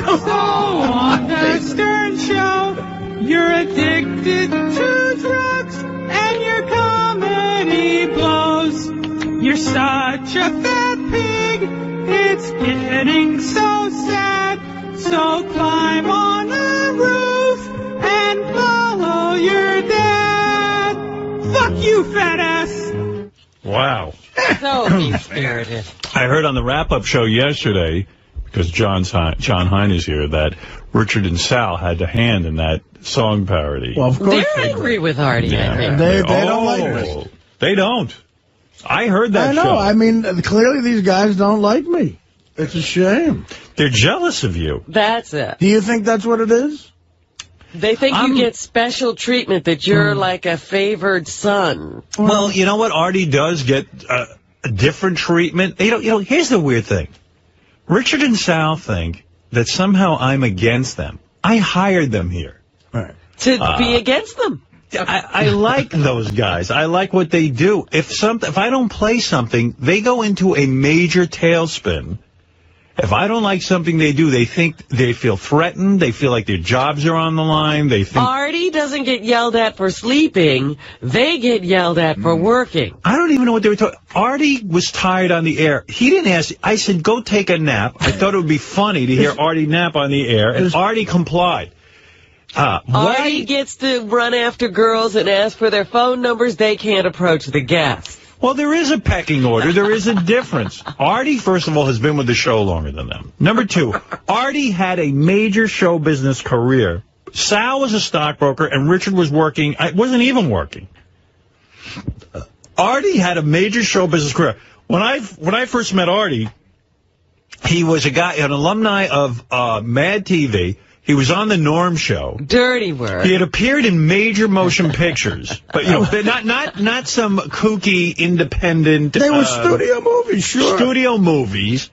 So on the Stern Show, you're addicted to drugs and your comedy blows. You're such a fat pig, it's getting so sad. So climb on the roof and follow your dad. Fuck you, fat ass. Wow. So mean-spirited. I heard on the wrap-up show yesterday, because John Hein is here, that Richard and Sal had a hand in that song parody. Well, of course They're angry with Artie, I think. They don't like me. They don't. I heard that I know. show. I mean, clearly these guys don't like me. It's a shame. They're jealous of you. That's it. Do you think that's what it is? They think you get special treatment, that you're like a favored son. Well, you know what? Artie does get a different treatment. You know, here's the weird thing. Richard and Sal think that somehow I'm against them. I hired them here. Right. To be against them. I like those guys. I like what they do. If I don't play something, they go into a major tailspin. If I don't like something they do, they feel threatened. They feel like their jobs are on the line. They think Artie doesn't get yelled at for sleeping. They get yelled at for working. I don't even know what they were talking. Artie was tired on the air. He didn't ask. I said, go take a nap. I thought it would be funny to hear Artie nap on the air, and Artie complied. Artie gets to run after girls and ask for their phone numbers. They can't approach the guests. Well, there is a pecking order. There is a difference. Artie, first of all, has been with the show longer than them. Number two, Artie had a major show business career. Sal was a stockbroker, and Richard was working. I wasn't even working. Artie had a major show business career. When I first met Artie, he was an alumni of Mad TV. He was on the Norm Show. Dirty word. He had appeared in major motion pictures, but not some kooky independent. They were studio movies, sure. Studio movies.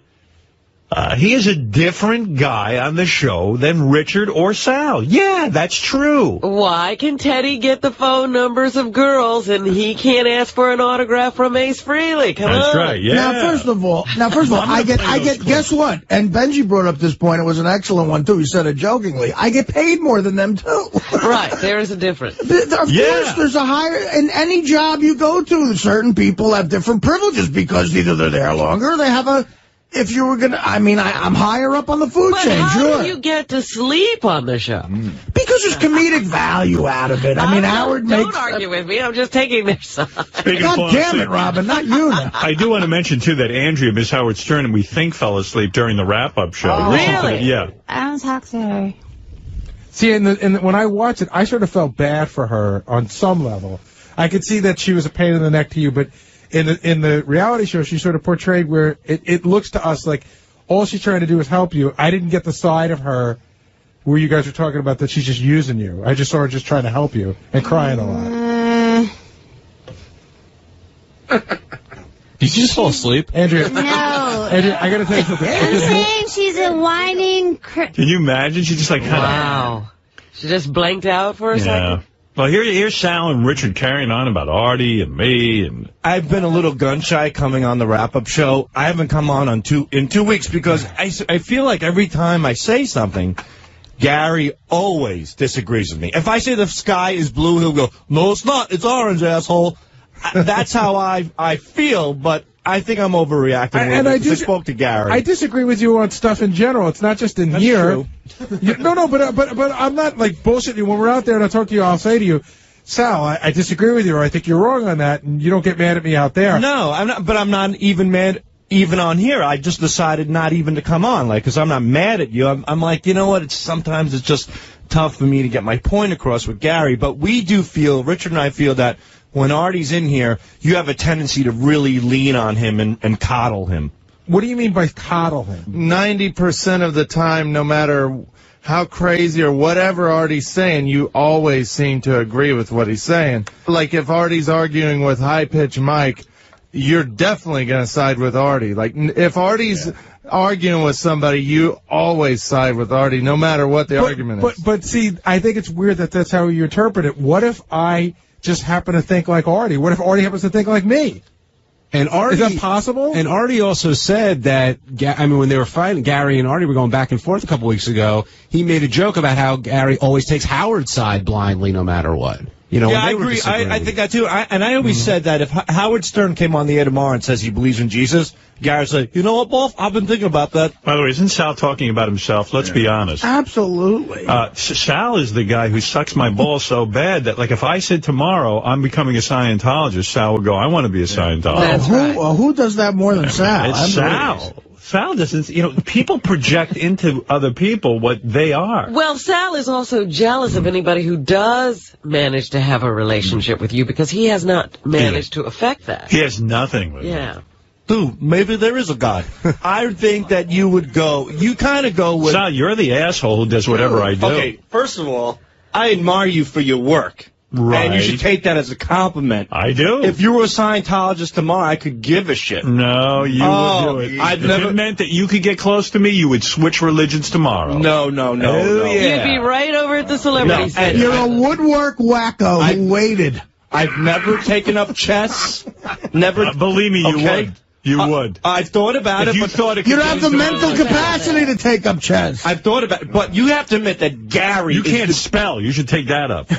He is a different guy on the show than Richard or Sal. Yeah, that's true. Why can Teddy get the phone numbers of girls and he can't ask for an autograph from Ace Frehley? Come on. That's right, yeah. Now, first of all, I get, guess what? And Benji brought up this point. It was an excellent one, too. He said it jokingly. I get paid more than them, too. Right, there is a difference. Of course, there's a higher, in any job you go to, certain people have different privileges because either they're there longer or they have a, if you were going to, I'm higher up on the food chain, sure. How do you get to sleep on the show? Because there's comedic value out of it. Howard makes... Don't argue with me. I'm just taking their side. God damn it, Robin, not you now. I do want to mention, too, that Andrea, Miss Howard Stern, and we think fell asleep during the wrap-up show. Oh, really? Yeah. I don't talk to her. See, when I watched it, I sort of felt bad for her on some level. I could see that she was a pain in the neck to you, but in the reality show, she sort of portrayed where it looks to us like all she's trying to do is help you. I didn't get the side of her where you guys were talking about that she's just using you. I just saw her just trying to help you and crying a lot. Did you just fall asleep? Andrea. No. Andrea, I got to tell you something. I'm saying she's a whining... Can you imagine? She just Wow. She just blanked out for a second? Well, here's Sal and Richard carrying on about Artie and me. And I've been a little gun-shy coming on the wrap-up show. I haven't come on in 2 weeks because I feel like every time I say something, Gary always disagrees with me. If I say the sky is blue, he'll go, no, it's not. It's orange, asshole. That's how I feel, but I think I'm overreacting. And I spoke to Gary. I disagree with you on stuff in general. It's not just in here. True. But I'm not like bullshitting you. When we're out there and I talk to you, I'll say to you, Sal, I disagree with you, or I think you're wrong on that, and you don't get mad at me out there. No, I'm not. But I'm not even mad. Even on here, I just decided not even to come on, because I'm not mad at you. I'm like, you know what? Sometimes it's just tough for me to get my point across with Gary. But we do feel, Richard and I feel that when Artie's in here, you have a tendency to really lean on him and coddle him. What do you mean by coddle him? 90% of the time, no matter how crazy or whatever Artie's saying, you always seem to agree with what he's saying. Like if Artie's arguing with high-pitch Mike, you're definitely going to side with Artie. Like, if Artie's arguing with somebody, you always side with Artie, no matter what the argument is. But see, I think it's weird that that's how you interpret it. What if I just happen to think like Artie? What if Artie happens to think like me? And Artie, Is that possible? And Artie also said that, when they were fighting, Gary and Artie were going back and forth a couple weeks ago, he made a joke about how Gary always takes Howard's side blindly no matter what. You know, yeah, I agree. I think that too. I always said that if Howard Stern came on the air tomorrow and says he believes in Jesus, Gary said, you know what, Boff? I've been thinking about that. By the way, isn't Sal talking about himself? Let's be honest. Absolutely. Sal is the guy who sucks my balls so bad that, like, if I said tomorrow I'm becoming a Scientologist, Sal would go, I want to be a Scientologist. Who does that more than Sal? It's Sal. Sal doesn't, people project into other people what they are. Well, Sal is also jealous of anybody who does manage to have a relationship with you because he has not managed to affect that. He has nothing with Yeah. Dude, maybe there is a God. I think that you kind of go with... Sal, you're the asshole who does whatever I do. Okay, first of all, I admire you for your work. Right. And you should take that as a compliment. I do. If you were a Scientologist tomorrow, I could give a shit. No, you would do it. If it meant that you could get close to me, you would switch religions tomorrow. No. You'd be right over at the celebrity center. You're a woodwork wacko who waited. I've never taken up chess. Never. Believe me, you would. You would. I've thought about if it. You thought it you could don't have the mental capacity to take up chess. I've thought about it, but you have to admit that Gary. You can't spell. You should take that up.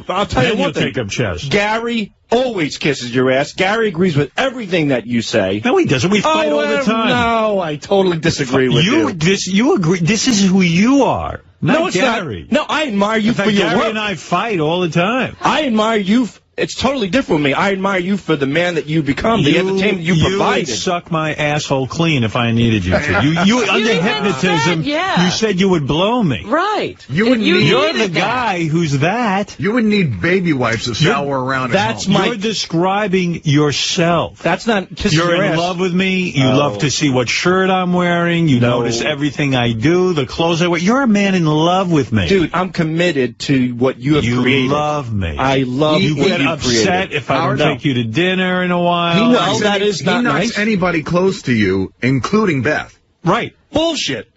I'll tell you one thing. Take up chess. Gary always kisses your ass. Gary agrees with everything that you say. No, he doesn't. We fight all the time. No, I totally disagree with you. You agree. This is who you are. Not it's Gary. Not. No, I admire you in fact, for your Gary work. and I fight all the time. I admire you. It's totally different with me. I admire you for the man that you become, the entertainment you provided. You would suck my asshole clean if I needed you to. You under hypnotism, you said you would blow me. Right. You're the guy who's that. You wouldn't need baby wipes if Sal were around at home. You're describing yourself. That's not kissing You're your in ass. love with me. You love to see what shirt I'm wearing. You notice everything I do, the clothes I wear. You're a man in love with me. Dude, I'm committed to what you have created. You love me. I love you what get you upset created. if I don't take you to dinner in a while. He knocks, that is not nice. Anybody close to you, including Beth. Right. Bullshit.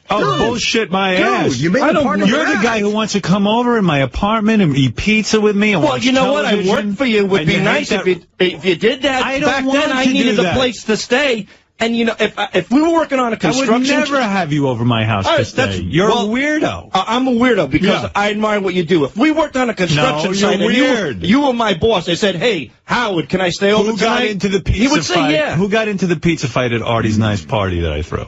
Oh, bullshit my ass. You make You're the guy who wants to come over in my apartment and eat pizza with me and watch you know what? I television. worked for you. It would be nice if you did that. I don't Back want then, I to needed do a that. place to stay. And, you know, if we were working on a construction... I would never have you over my house to stay. You're a weirdo. I'm a weirdo because I admire what you do. If we worked on a construction site and you were my boss, I said, hey, Howard, can I stay over Who got into the pizza He would fight? say, yeah. Who got into the pizza fight at Artie's nice party that I threw?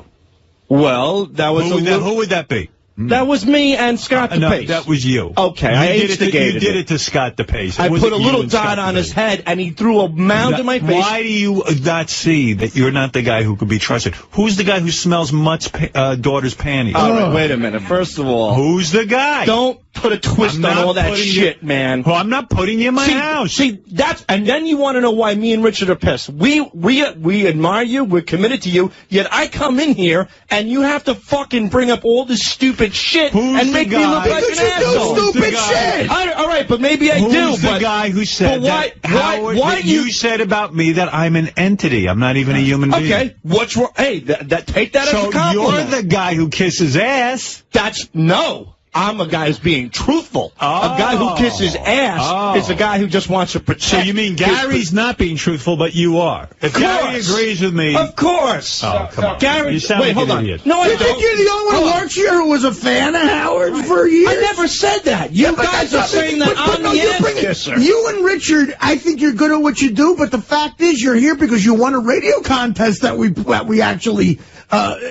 Well, that was Who would that be? That was me and Scott DePace. That was you. Okay, I instigated You did it to Scott DePace. I put a little dot on his head, and he threw a mound in my face. Why do you not see that you're not the guy who could be trusted? Who's the guy who smells Mutt's daughter's panties? All right, wait a minute. First of all, who's the guy? Don't put a twist on all that shit, man. Well, I'm not putting you in my house. See, and then you want to know why me and Richard are pissed. We admire you. We're committed to you. Yet I come in here, and you have to fucking bring up all this stupid shit and make me look like an asshole. Stupid shit. All right, but maybe I do. Who's the guy who said that? Howard, why you said about me that I'm an entity? I'm not even a human being. Okay, what's wrong? Hey, take that as a compliment. So you're the guy who kisses ass. No. I'm a guy who's being truthful. A guy who kisses ass is a guy who just wants to protect. So you mean Gary's not being truthful, but you are? If Gary agrees with me... Of course. Oh, come on. Gary, you sound wait, like hold an on. idiot. No, I You think you're the only one who works here who was a fan of Howard for years? I never said that. You guys are saying that I'm the ass kisser. You and Richard, I think you're good at what you do, but the fact is you're here because you won a radio contest that we actually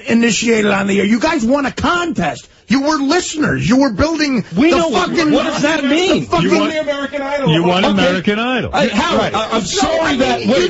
initiated on the air. You guys won a contest. You were listeners. You were building what does that mean? You won the American Idol. You won American Idol. Howard, I'm sorry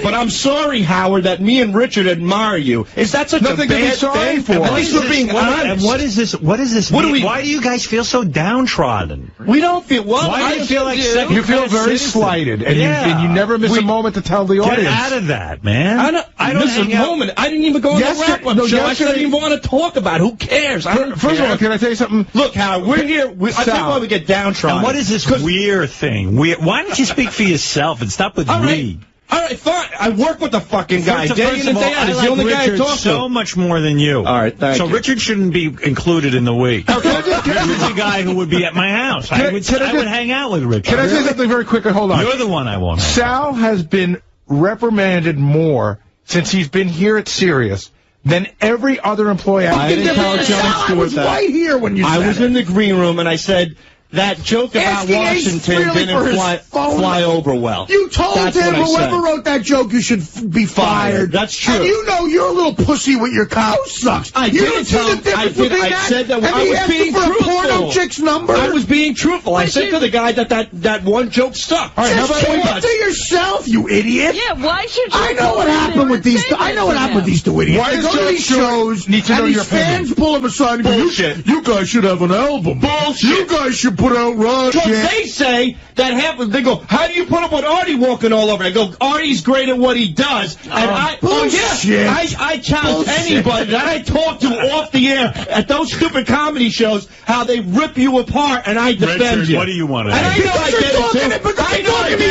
but I'm sorry, Howard, that me and Richard admire you. Is that such Nothing a bad to be sorry thing? for. At least we're being honest. And what is this? What is this? Why do you guys feel so downtrodden? We don't feel. Well, Why do you feel like second You feel very citizen? slighted, and you never miss a moment to tell the Get audience. out of that, man. I don't miss a moment. I didn't even go on the wrap-up show. I didn't even want to talk about it. Who cares? First of all, can I tell you something? Look, Howard, we're here. I think why we get downtrodden. And what is this weird thing? Why don't you speak for yourself and stop with me? All right, fine. I work with the fucking guy day in and day out. He's the only guy I talk to. So much more than you. All right, thank you. So Richard shouldn't be included in the week. Richard's the guy who would be at my house. I would hang out with Richard. Can I say something very quickly? Hold on. You're the one I want. Sal has been reprimanded more since he's been here at Sirius than every other employee. I didn't tell Jon I Stewart was that. right here when you I said was it. in the green room and I said that joke about Asking Ace Washington Frehley for didn't his phone. fly over well. You told That's him what I whoever said. wrote that joke you should be fired. That's true. And you know you're a little pussy with your cow sucks. I you didn't don't see tell the him. difference I did. between I that said that and I me was asking being for truthful. a porno chick's number. I was being truthful. I said to the guy that one joke stuck. All right, Just keep it to yourself, you idiot. Yeah, why should you? I know what happened with these. I know what happened with these two idiots. Why They does go to Jon these Stewart shows, need to know and your these fans pull them aside and go, Bullshit. you guys should have an album. Bullshit. You guys should put out Rush. So they say that happens. They go, how do you put up with Artie walking all over? I go, Artie's great at what he does. And I challenge anybody that I talk to off the air at those stupid comedy shows how they rip you apart, and I defend Richard, you. what do you want to And I do? know I get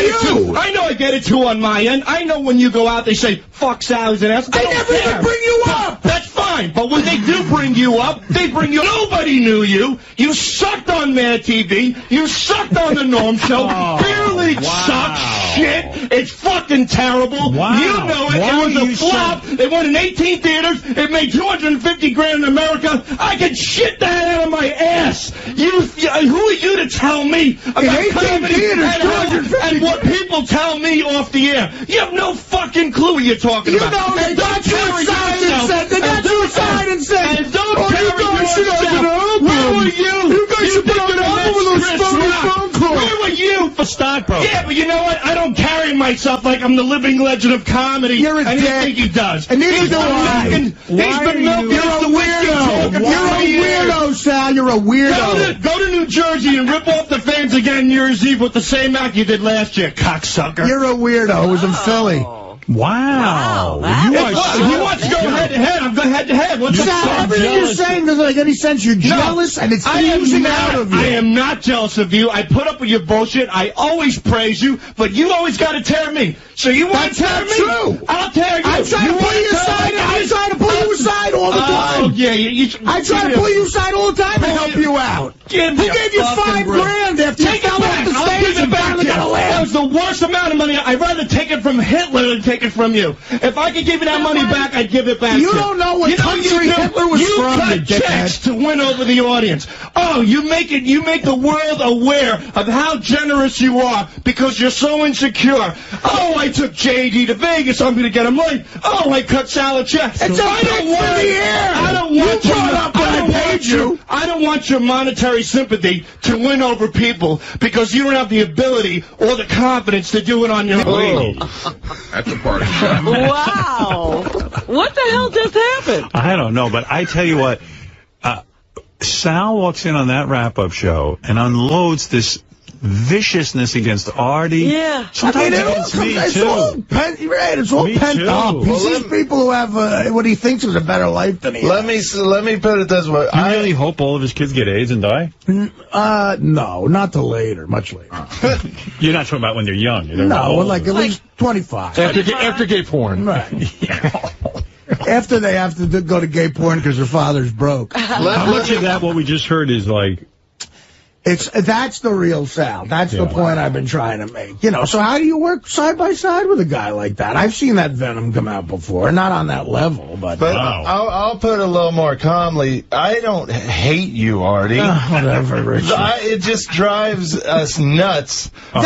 it too. I know I get it too on my end. I know when you go out, they say fuck salads and ass. I never even bring you up. That's fine, but when they do bring you up, they bring you. Nobody knew you. You sucked on Mad TV. You sucked on the Norm Show. Beer League sucks. Shit. It's fucking terrible. Wow. You know it. Why It are was you a flop. It went in 18 theaters. It made $250,000 in America. I can shit that out of my ass. Who are you to tell me about 18 comedy theaters, and what people tell me off the air? You have no fucking clue what you're talking about. know that Don't carry yourself. and said, And don't oh, carry you guys should have an yourself. album. Where were you? You guys should put think out an you're the album with next those Chris phone Rock. calls. Where were you? A stockbroker. Yeah, but you know what? I don't carry myself like I'm the living legend of comedy. You're a and you dick. think he does. And neither He's do been I. milking- He's been milking You're us a the whiskey talking weirdo. for You're a 3 years. weirdo, Sal. You're a weirdo. Go to New Jersey and rip off the fans again New Year's Eve with the same act you did last year, cocksucker. You're a weirdo. It was in Philly. Wow. Wow, You If are he wants to go head to head, I'm going head to head. What's Sal, up? everything you're saying doesn't make any sense. You're jealous, and it's oozing out of you. I am not jealous of you. I put up with your bullshit. I always praise you, but you always got to tear me. So you want to That's tear not me? true. I'll tear you. I'm trying to pull you aside. I'm trying to pull you aside all the time. Oh, yeah. I try to pull you aside all the time to help you out. Who gave you $5,000 after Take you it fell off back. the I'll stage give it and back. finally got a That laugh? was the worst amount of money. I'd rather take it from Hitler than take it from you. If I could give you that money back, I'd give it back You to don't know what you know country you do? Hitler was you from, cut you dickhead. checks to win over the audience. Oh, you make the world aware of how generous you are because you're so insecure. Oh, I took JD to Vegas. I'm going to get him late. Oh, I cut salad checks. It's a I bit don't for want the air. I don't You want brought up when I paid you. I don't want your monetary sympathy to win over people because you don't have the ability or the confidence to do it on your own. That's a party. Wow. What the hell just happened? I don't know, but I tell you what, Sal walks in on that wrap-up show and unloads this viciousness against Artie. Yeah. Sometimes it all against comes, me, it's too. all pent, you're right, it's all Me pent too. up. He Well, sees people who have what he thinks is a better life than he Let me put it this way. You really hope all of his kids get AIDS and die? No, not till later, much later. You're not talking about when they're young. You're talking about No, older. like at least 25. After gay porn. Right. After they have to go to gay porn because their father's broke. How much of that, what we just heard, is like... That's the real Sal. That's the point I've been trying to make. You know, so how do you work side by side with a guy like that? I've seen that venom come out before. Not on that level, but... Wow. I'll put it a little more calmly. I don't hate you, Artie. Whatever, Richard. It just drives us nuts. What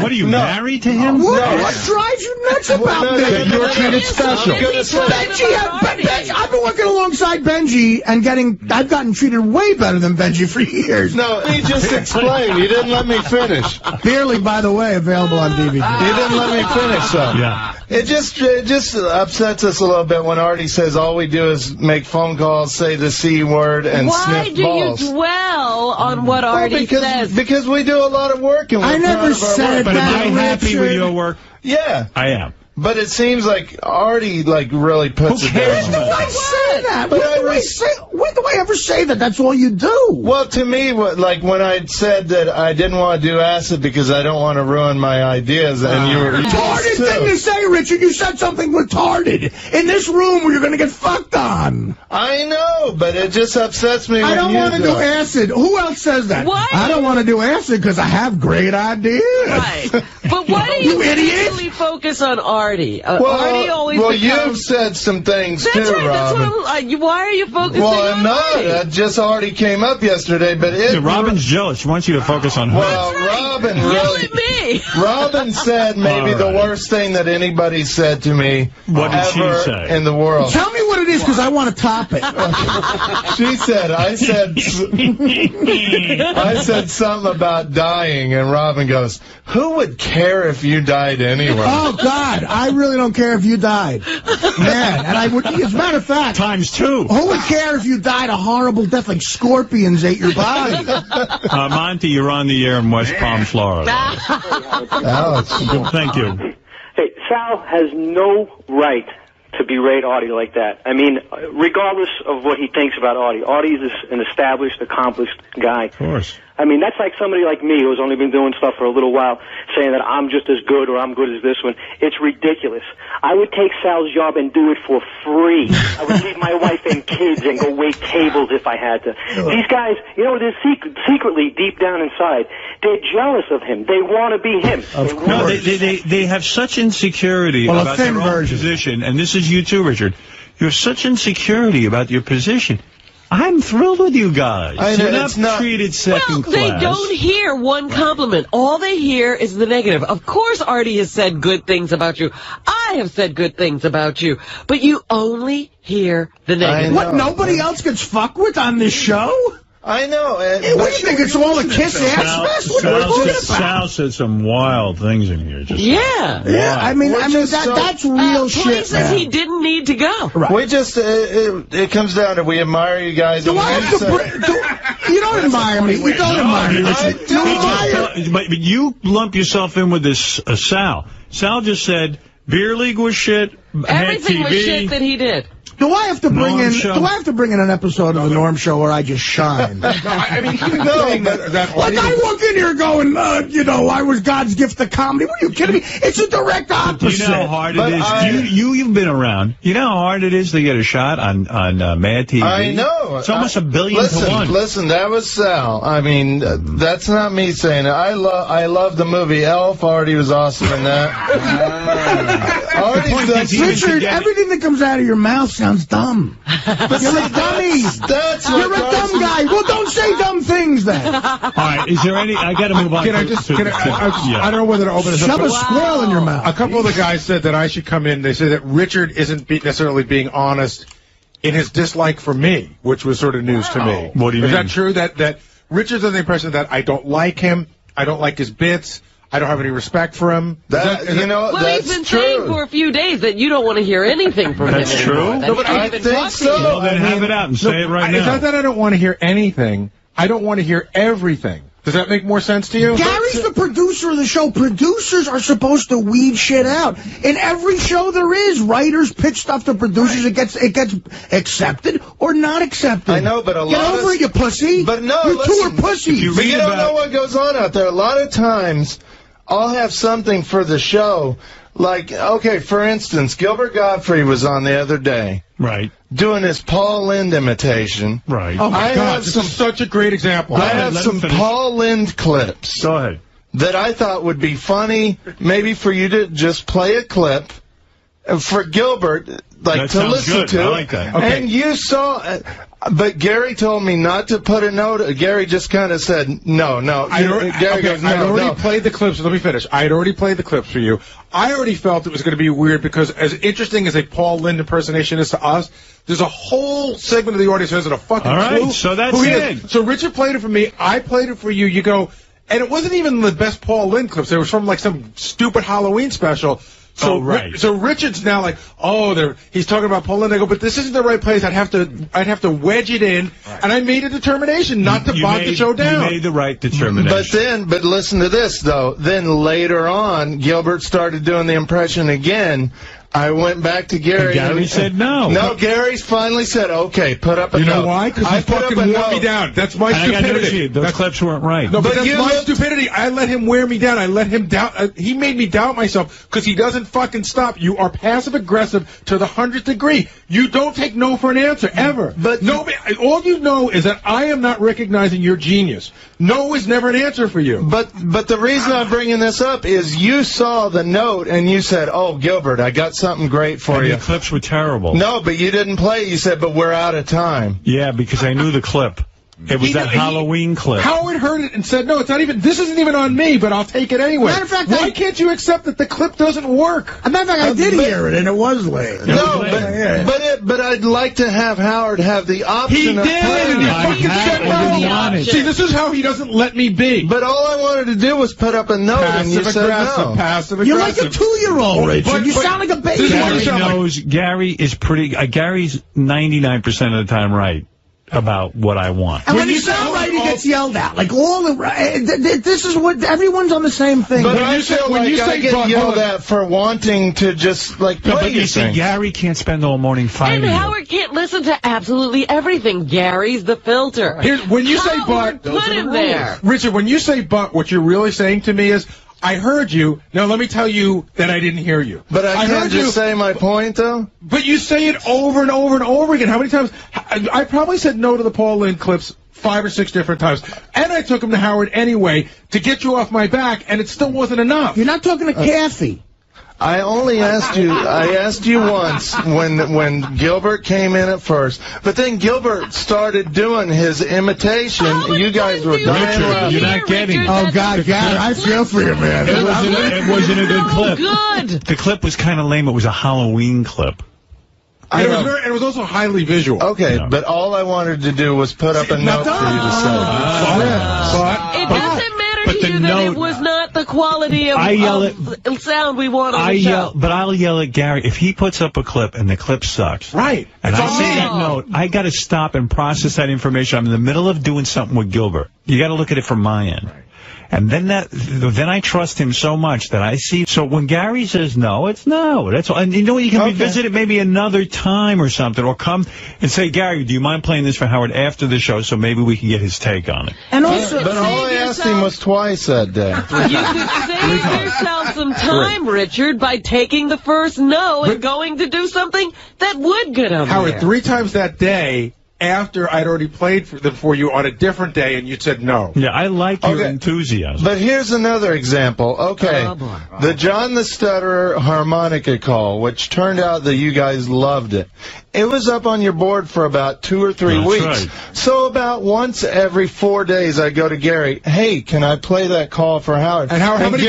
are you, married to him? What drives you nuts about this? You're treated special. Benji, I've been working alongside Benji and I've gotten treated way better than Benji for years. No, he just explained. You didn't let me finish. Beer League, by the way, available on DVD. You didn't let me finish, though. Yeah. It just upsets us a little bit when Artie says all we do is make phone calls, say the C word, and Why sniff do balls. you dwell on what Artie says? Because we do a lot of work. And we're I never proud of our said work. But am I happy Richard. with your work? Yeah. I am. But it seems like Artie really puts Who it cares, down. I said that. But When do I ever say that? That's all you do. Well, to me, like when I said that I didn't want to do acid because I don't want to ruin my ideas, and you were retarded thing to say, Richard. You said something retarded in this room where you're going to get fucked on. I know, but it just upsets me. I don't want to do acid. Who else says that? Why? I don't want to do acid because I have great ideas. Right. But why do you really focus on Artie? Artie always you've said some things That's too, right. Robin. That's why are you focusing on I'm not. Artie? That just already came up yesterday, but Robin's jealous. She wants you to focus on her. Well, Robin really. Me. Robin said maybe the worst thing that anybody said to me What did she say? in the world. Tell me what it is, because I want to top it. She said, I said something about dying, and Robin goes, who would care if you died anyway? Oh, God, I really don't care if you died. Man, and I would, as a matter of fact. ×2. Who would care if you died a horrible death like scorpions ate your body? Monty, you're on the air in West Palm, Florida. Thank you. Hey, Sal has no right to berate Artie like that. I mean, regardless of what he thinks about Artie, Artie is an established, accomplished guy. Of course. I mean, that's like somebody like me who's only been doing stuff for a little while saying that I'm just as good or I'm good as this one. It's ridiculous. I would take Sal's job and do it for free. I would leave my wife and kids and go wait tables if I had to. These guys, you know, they're secretly, deep down inside, they're jealous of him. They want to be him. No, they have such insecurity about their own position, and this is you too, Richard. You have such insecurity about your position. I'm thrilled with you guys. You're not treated second class. They don't hear one compliment. All they hear is the negative. Of course Artie has said good things about you. I have said good things about you. But you only hear the negative. What, nobody else gets fucked with on this show? I know. What do you think? It's all a kiss ass fest? What are you talking about? Sal said some wild things in here. Yeah. I mean, that's real shit, places man. he didn't need to go. Right. We just, it comes down to we admire you guys. Do I have to you don't admire me. You don't admire me, Richard. You admire. But you lump yourself in with this Sal. Sal just said Beer League was shit. Everything was shit that he did. Do I have to bring in an episode of the Norm Show where I just shine? I mean, like I walk in here going, you know, I was God's gift to comedy. What are you kidding me? It's a direct opposite. You know how hard it is. You've been around. You know how hard it is to get a shot on Mad TV. I know. It's almost $1 billion to 1. Listen, that was Sal. I mean, that's not me saying it. I love the movie Elf. Artie was awesome in that. Richard, everything that comes out of your mouth sounds dumb. You're a dummy. You're a dumb guy. Well, don't say dumb things then. All right, is there any? I got to move on. I don't know whether to open this up. Shove a squirrel in your mouth. A couple of the guys said that I should come in. They said that Richard isn't necessarily being honest in his dislike for me, which was sort of news to me. What do you mean? Is that true? That Richard's under the impression that I don't like him, I don't like his bits, I don't have any respect for him. Well, he's been saying for a few days that you don't want to hear anything from him That's anymore. true? No, but I think so. Well, then have it out and say it right now. It's not that I don't want to hear anything. I don't want to hear everything. Does that make more sense to you? Gary's the producer of the show. Producers are supposed to weed shit out. In every show there is, writers pitch stuff to producers. It gets accepted or not accepted. I know, but Get over it, you pussy. But no, you two are pussies. You don't know what goes on out there. A lot of times, I'll have something for the show. Like, okay, for instance, Gilbert Gottfried was on the other day. Right. Doing his Paul Lynde imitation. Right. Oh, my God. This is such a great example. I have some Paul Lynde clips. Go ahead. That I thought would be funny, maybe for you to just play a clip for Gilbert, like, to listen good. to. I like that. Okay. And you saw... But Gary told me not to put a note. Gary just kind of said, no. I'd already played the clips. Let me finish. I had already played the clips for you. I already felt it was going to be weird because as interesting as a Paul Lynde impersonation is to us, there's a whole segment of the audience who hasn't a fucking clue. So that's it. So Richard played it for me. I played it for you. You go, and it wasn't even the best Paul Lynde clips. It was from like some stupid Halloween special. So, so Richard's now like, he's talking about Paul Lynde. I go, but this isn't the right place. I'd have to wedge it in, and I made a determination not to bog the show down. You made the right determination. But listen to this though. Then later on, Gilbert started doing the impression again. I went back to Gary. And Gary said no. No, Gary's finally said, okay, put up a note. You know why? Because he fucking wore me down. That's my stupidity. Those clips weren't right. No, but that's my stupidity. I let him wear me down. I let him doubt. He made me doubt myself because he doesn't fucking stop. You are passive-aggressive to the 100th degree. You don't take no for an answer, ever. But nobody, all you know is that I am not recognizing your genius. No is never an answer for you. But the reason I'm bringing this up is you saw the note and you said, oh, Gilbert, I got something great for you. The clips were terrible. No, but you didn't play. You said, but we're out of time. Yeah, because I knew the clip. It was that Halloween clip. Howard heard it and said, no, it's not even, this isn't even on me, but I'll take it anyway. Matter of fact, why can't you accept that the clip doesn't work? As a matter of fact, I did hear it, and it was late. No, but I'd like to have Howard have the option he of did, playing. and he fucking said no. See, this is how he doesn't let me be. But all I wanted to do was put up a note, and you said no. Passive-aggressive. You're like a 2-year-old, Richard. You sound like a baby. Gary knows, Gary is pretty, Gary's 99% of the time right about what I want. And when you sound right, he gets yelled at. Like all the, this is what everyone's on the same thing. But I feel like I get yelled at for wanting to just like play but you see, Gary can't spend all morning fighting. And Howard can't listen to absolutely everything. Gary's the filter. When you say but, put him there. Richard, when you say but, what you're really saying to me is, I heard you. Now let me tell you that I didn't hear you. But I can't just say my point, though? But you say it over and over and over again. How many times? I probably said no to the Paul Lynde clips 5 or 6 different times. And I took him to Howard anyway to get you off my back, and it still wasn't enough. You're not talking to Kathy. I only asked you. I asked you once when Gilbert came in at first, but then Gilbert started doing his imitation. You guys were dying laughing. You're not getting. Oh God, Gary, I feel for you, man. It wasn't a good clip. Good. The clip was kind of lame. It was a Halloween clip. It was also highly visual. Okay, but all I wanted to do was put up a note for you to say. It doesn't matter to you that it was not the quality of sound we want on the show. But I'll yell at Gary if he puts up a clip and the clip sucks. Right. And I see that note. I got to stop and process that information. I'm in the middle of doing something with Gilbert. You got to look at it from my end. Right. And then I trust him so much that I see. So when Gary says no, it's no. That's all. And you know what? You can revisit it maybe another time or something, or come and say, Gary, do you mind playing this for Howard after the show so maybe we can get his take on it? And also, but all I asked him was twice that day. You could save yourself some time, Richard, by taking the first no and going to do something that would get him Howard, there. 3 times that day, after I'd already played for you on a different day, and you said no. Yeah, I like your enthusiasm. But here's another example. Okay, the John the Stutterer harmonica call, which turned out that you guys loved it. It was up on your board for about 2 or 3 weeks. Right. So about once every 4 days, I go to Gary, hey, can I play that call for Howard? And Howard, how many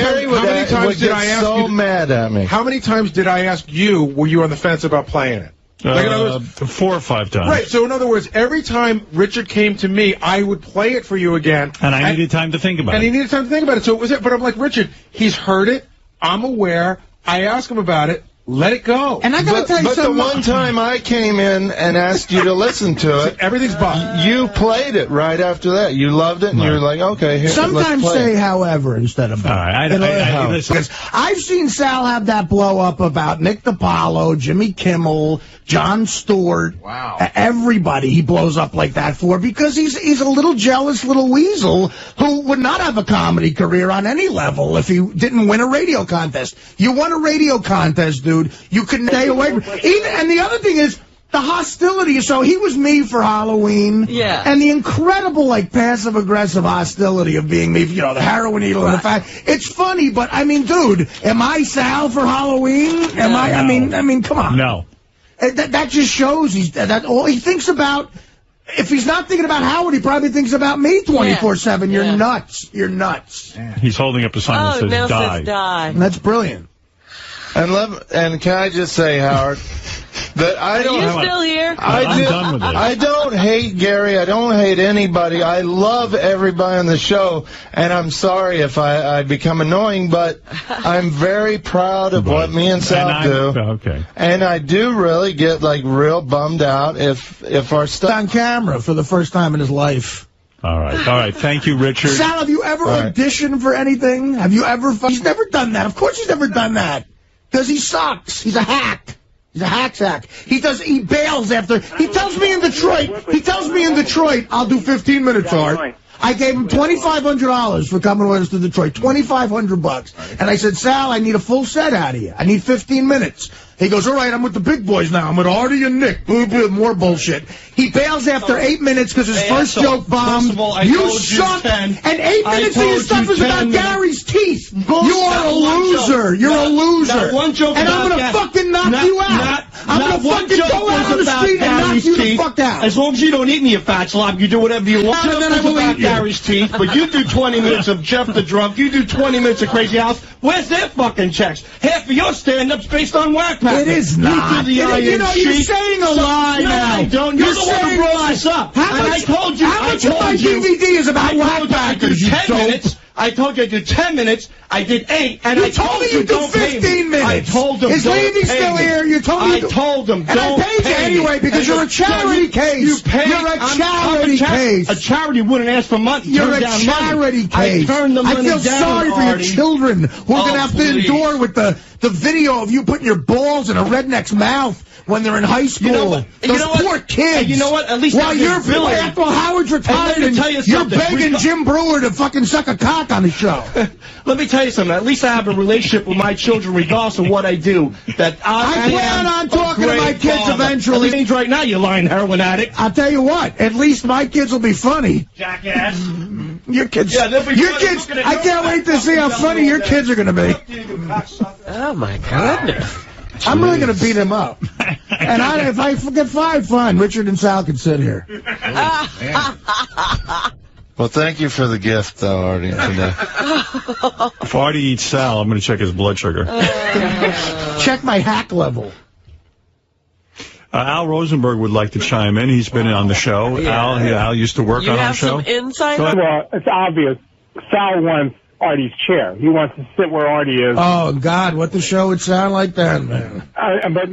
times did I ask you? So mad at me. How many times did I ask you, were you on the fence about playing it? Like in other words, 4 or 5 times. Right, so in other words, every time Richard came to me, I would play it for you again. And I needed time to think about it. And he needed time to think about it. So it was it. But I'm like, Richard, he's heard it. I'm aware. I asked him about it. Let it go. And I gotta tell you something. But the one time I came in and asked you to listen to it, everything's bought. You played it right after that. You loved it, and you were like, okay, here, sometimes let's play say however instead of all right. Listen. I've seen Sal have that blow up about Nick DiPaolo, Jimmy Kimmel, Jon Stewart. Wow. Everybody he blows up like that for because he's a little jealous little weasel who would not have a comedy career on any level if he didn't win a radio contest. You won a radio contest, dude. You couldn't stay away from it. And the other thing is the hostility. So he was me for Halloween. Yeah. And the incredible, like, passive-aggressive hostility of being me, you know, the heroin needle and the fact. It's funny, but, I mean, dude, am I Sal for Halloween? Am I? I mean, come on. No. That just shows that all he thinks about. If he's not thinking about Howard, he probably thinks about me 24/7. You're nuts. You're nuts. He's holding up a sign that says now die. says die. That's brilliant. And can I just say, Howard, that I don't. Are you still here? I'm done with it. I don't hate Gary. I don't hate anybody. I love everybody on the show, and I'm sorry if I become annoying, but I'm very proud of what me and Sal do. Okay. And I do really get like real bummed out if our stuff on camera for the first time in his life. All right. Thank you, Richard. Sal, have you ever auditioned for anything? Have you ever? He's never done that. Of course, he's never done that. Because he sucks. He's a hack. He's a hack sack. He bails after. He tells me in Detroit, I'll do 15 minutes, Art. I gave him $2,500 for coming with us to Detroit. $2,500. And I said, Sal, I need a full set out of you. I need 15 minutes. He goes, all right, I'm with the big boys now. I'm with Artie and Nick. More bullshit. He bails after 8 minutes because his first joke bombed. First of all, you suck. And 8 minutes of your stuff is about Gary's teeth. You are a loser. You're a loser. And I'm going to fucking knock you out. I'm going to fucking go out on the street and knock you the fuck out. As long as you don't eat me, you fat slob, you do whatever you want. And then I will eat Gary's teeth, but you do 20 minutes of Jeff the Drunk. You do 20 minutes of Crazy House. Where's their fucking checks? Half of your stand-up's based on whack pack. It is not. You know, you're saying a lie now. No, I don't. You're the one who brought this up. How much of my DVD is about whack packers, you dope? I told you I did 10 minutes. I did 8, and I told me you did 15 minutes. I told them. Is Levy still here? You told me. I told them. And I paid you anyway because you're a charity case. You're a charity case. A charity wouldn't ask for money. You're a charity case. I feel sorry for your children who are going to have to endure with the video of you putting your balls in a redneck's mouth when they're in high school. Those poor kids. You know what? At least while you're after Howard's retired and you're begging Jim Brewer to fucking suck a cock on the show. Let me tell you something. At least I have a relationship with my children regardless of what I do. That I plan on talking to my kids eventually. At least right now, you lying heroin addict. I'll tell you what. At least my kids will be funny. Jackass. Your kids. Yeah, your kids. I can't wait to see how funny your kids are going to be. Oh, my goodness. I'm really going to beat him up. And if I get fired, fine. Richard and Sal can sit here. Well, thank you for the gift, though, Artie. If Artie eats Sal, I'm going to check his blood sugar. Check my hack level. Al Rosenberg would like to chime in. He's been on the show. Yeah. Al used to work on our show. You have some insight? Well, it's obvious. Sal wants Artie's chair. He wants to sit where Artie is. Oh, God, what the show would sound like then, man. But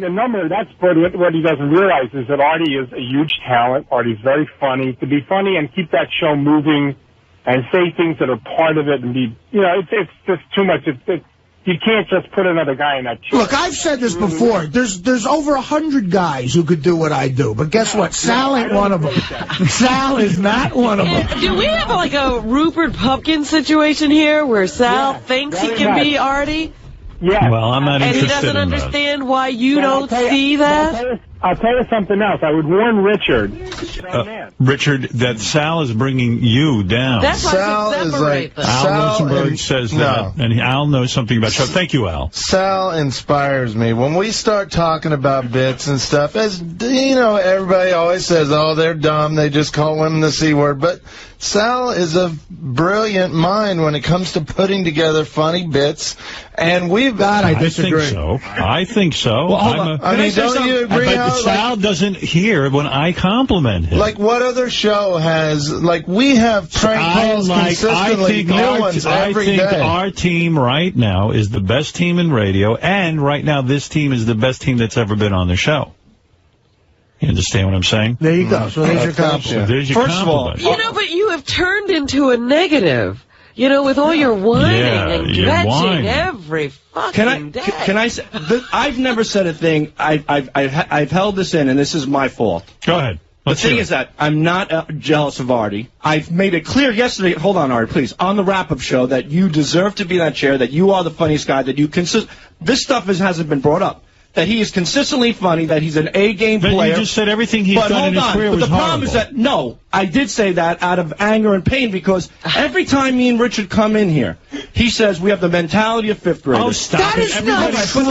that's what he doesn't realize is that Artie is a huge talent. Artie's very funny. To be funny and keep that show moving and say things that are part of it and be, it's just too much. You can't just put another guy in that chair. Look, I've said this before. There's over 100 guys who could do what I do. But guess what? Sal ain't one of them. Sal is not one of them. Do we have like a Rupert Pupkin situation here where Sal thinks he can be Artie? Yeah. Well, I'm not interested in that. And he doesn't understand why you don't see that? I'll tell you something else. I would warn Richard. Richard, that Sal is bringing you down. That's why I should separate them. Al Rosenberg says that, and Al knows something about show. Thank you, Al. Sal inspires me. When we start talking about bits and stuff, as everybody always says, oh, they're dumb, they just call women the C word, but Sal is a brilliant mind when it comes to putting together funny bits, and I disagree. I think so. Well, don't you agree? But Sal doesn't hear when I compliment him. Like, what other show has, we have prank calls consistently, new ones every day. I think our team right now is the best team in radio, and right now this team is the best team that's ever been on the show. You understand what I'm saying? There you go. So there's your compliment. First of all, but you have turned into a negative. With all your whining and kvetching every fucking day. Can I say, I've never said a thing. I've held this in, and this is my fault. Go ahead. The thing is that I'm not jealous of Artie. I've made it clear yesterday, hold on, Artie, please, on the wrap-up show that you deserve to be that chair, that you are the funniest guy, that you this stuff hasn't been brought up. That he is consistently funny, that he's an A-game player. You just said everything he's done in his career was horrible. But the problem is that, no, I did say that out of anger and pain because every time me and Richard come in here, he says we have the mentality of fifth graders. Oh, stop that it. Is not true.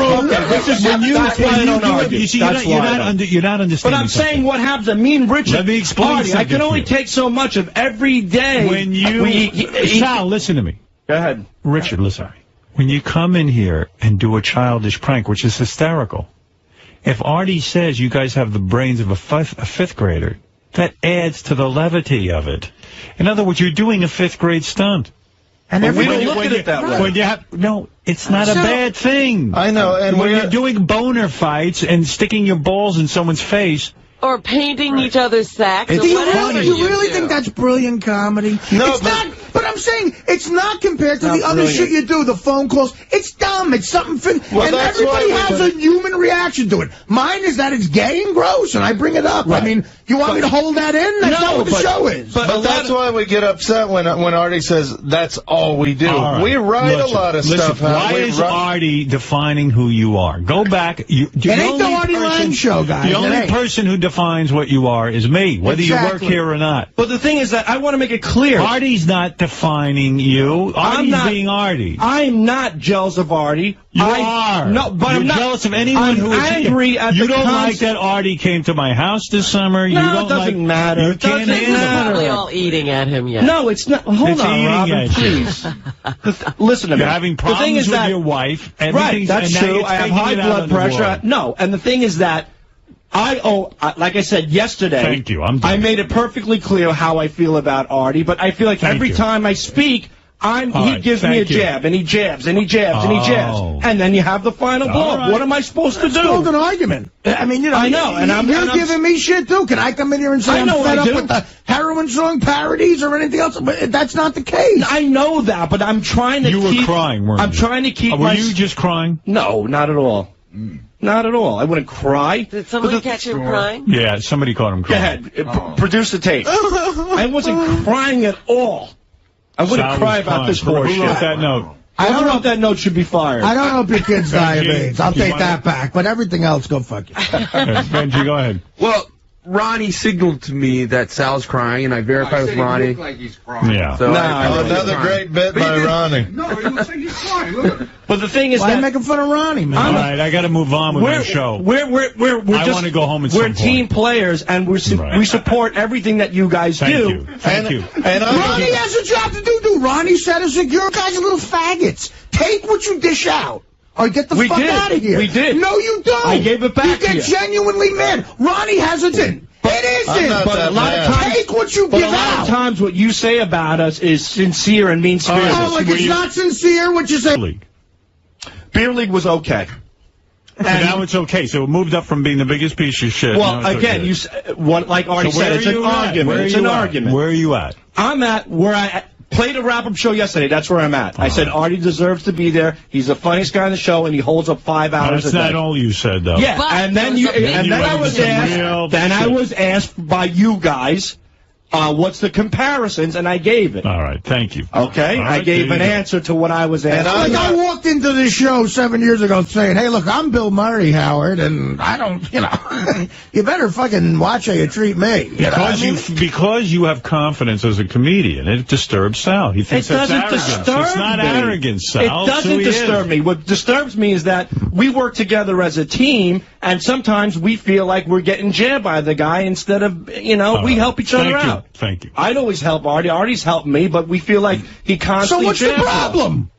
You're not understanding. But I'm saying what happens that me and Richard, let me explain something. I can only take so much of every day. When Sal, listen to me. Go ahead. Richard, listen. When you come in here and do a childish prank, which is hysterical, if Artie says you guys have the brains of a fifth grader, that adds to the levity of it. In other words, you're doing a fifth-grade stunt. And we don't look at it that way. No, it's not a bad thing. I know. And when you're doing boner fights and sticking your balls in someone's face... Or painting each other's sacks. Do you really think that's brilliant comedy? No, it's not. But I'm saying. It's not compared to Not the other brilliant. shit you do, the phone calls. It's dumb. It's something. Well, and that's everybody why we- has a human reaction to it. Mine is that it's gay and gross, and I bring it up. Right. I mean, you want me to hold that in? That's not what the show is. But that's why we get upset when Artie says that's all we do. All right. We write Listen, a lot of listen, stuff. Hal. Why We is write- Artie defining who you are? Go back. It ain't the Artie Lang show, guys. The It only ain't. person who defines what you are is me, whether you work Exactly. here or not. But the thing is that I want to make it clear. Artie's not defining you. Artie's not- being Artie. I'm not jealous of Artie. You I, are. No, but You're I'm not jealous of anyone I'm who is angry at you the don't like concept. that Artie came to my house this summer. You No, don't it doesn't like, matter. You It can't doesn't handle matter. Probably all eating at him yet. No, it's not. Hold It's on, eating Robin, at you. please. Listen to me. You're having The thing problems is with that, your wife. Right, Everything's- that's and now true. you're I have taking high it out blood on the pressure. world. No, and the thing is that like I said yesterday, Thank you. I'm done. I made it perfectly clear how I feel about Artie, but I feel like Thank every you. time I speak, All he right, gives me a thank you. jab, and he jabs, and he jabs, and he jabs, Oh. and then you have the final blow. right. What am I supposed to It's called do? an argument. I mean, you know, I know, and I'm- you're and I'm- giving me shit too. Can I come in here and say I I'm know fed I up do. with the heroin song parodies or anything else? But that's not the case. I know that, but I'm trying to You were keep. crying, weren't I'm you? trying to keep Were my. you just crying? No, not at all. Not at all. I wouldn't cry. Did somebody But the- catch him crying? Yeah, somebody caught him Go crying. ahead. Produce the tape. I wasn't crying at all. I wouldn't Sal cry was about crying. this Who wrote horseshit. that note? Whoever wrote that note should be fired. I don't know if your kid's Benji, diabetes. I'll you take wanna- that back. But everything else, go fuck you. Benji, go ahead. Well, Ronnie signaled to me that Sal's crying, and I verified with Ronnie. Yeah. So I Oh, think he's another crying. great bit by Ronnie. But the thing is Why that making fun of Ronnie, man? All right, I got to move on with my show. We're I just, wanna go home at we're some team point. players, and Right. we support everything that you guys Thank do. you. Thank you. And Ronnie has a job to do. Ronnie said, "Is you guys are little faggots. Take what you dish out, or get the We fuck did. out of here." We did. No, you don't. I gave it back You to get you. genuinely mad. Ronnie has a din. It I'm isn't. not But that a lot of mad. times, Take what you but give a lot out. of times, what you say about us is sincere and mean spirited. Oh, like it's not sincere what you say. League. Beer League was okay. So now it's okay. So it moved up from being the biggest piece of shit. Well, Now it's again, okay. like Artie So where said, are it's an you at? argument. Where are It's you an at? argument. Where are you at? I'm at where I played a wrap-up show yesterday. That's where I'm at. I said Artie deserves to be there. He's the funniest guy on the show, and he holds up 5 hours That's a day. not all you said, though. Yeah, But and then there you, was a big- and You then I went was into some real asked. Then I shit. was asked by you guys, what's the comparisons, and I gave it. All right, thank you. Okay, All I right, gave there an you go. answer to what I was asked. Like I walked into this show 7 years ago saying, "Hey, look, I'm Bill Murray, Howard, and I don't, you know, you better fucking watch how you treat me." You know what I mean? Because you have confidence as a comedian, it disturbs Sal. He It thinks that's doesn't arrogance. disturb It's not me. arrogance, Sal. It It's who doesn't he disturb is. me. What disturbs me is that we work together as a team, and sometimes we feel like we're getting jabbed by the guy instead of, you know, All we right. help each other Thank you. out. Thank you. I'd always help Artie. Artie's helped me, but we feel like he So constantly what's the jabs us. problem?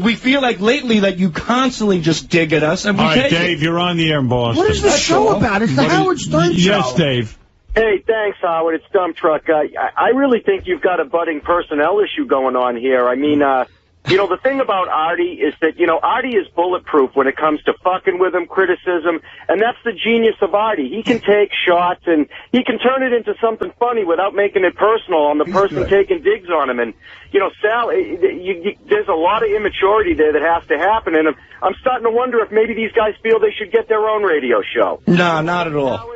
We feel like lately that you constantly just dig at us, and we All right, take Dave, it. you're on the air in Boston. What is the show about? It's the What is- Howard Stern show. Yes, Dave. Hey, thanks, Howard. It's Dump Truck. I really think you've got a budding personnel issue going on here. I mean, you know, the thing about Artie is that, you know, Artie is bulletproof when it comes to fucking with him, criticism, and that's the genius of Artie. He can take shots and he can turn it into something funny without making it personal on the person taking digs on him. And, you know, Sal, there's a lot of immaturity there that has to happen, and I'm starting to wonder if maybe these guys feel they should get their own radio show. No, not at all.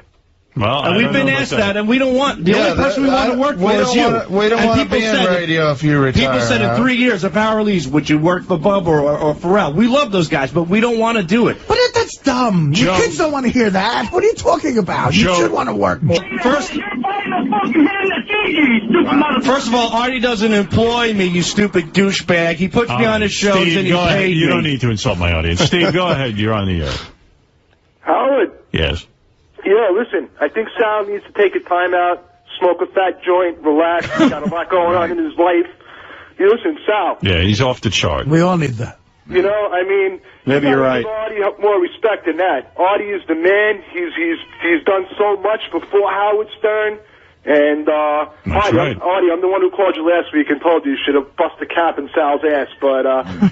Well, And I we've don't been know about asked that, and we don't want. The only person we want to work for is you. We don't And want to people be in said- radio if you retire. People said in huh? 3 years of Howard Lee's, would you work for Bubba or Pharrell? We love those guys, but we don't want to do it. But that's dumb. Your Joe. kids don't want to hear that. What are you talking about? You Joe. should want to work more. First of all, Artie doesn't employ me, you stupid douchebag. He puts me on his shows Steve, and he go ahead. paid You me. don't need to insult my audience. Steve, go ahead. You're on the air. Howard, Yes. yeah, listen, I think Sal needs to take a time out, smoke a fat joint, relax. He's got a lot going on in his life. You listen, Sal, Yeah, he's off the chart. We all need that. you know, I mean, Maybe you're right. give Artie more respect than that. Artie is the man. He's done so much before Howard Stern. And That's right. Artie, I'm the one who called you last week and told you should have bust a cap in Sal's ass. But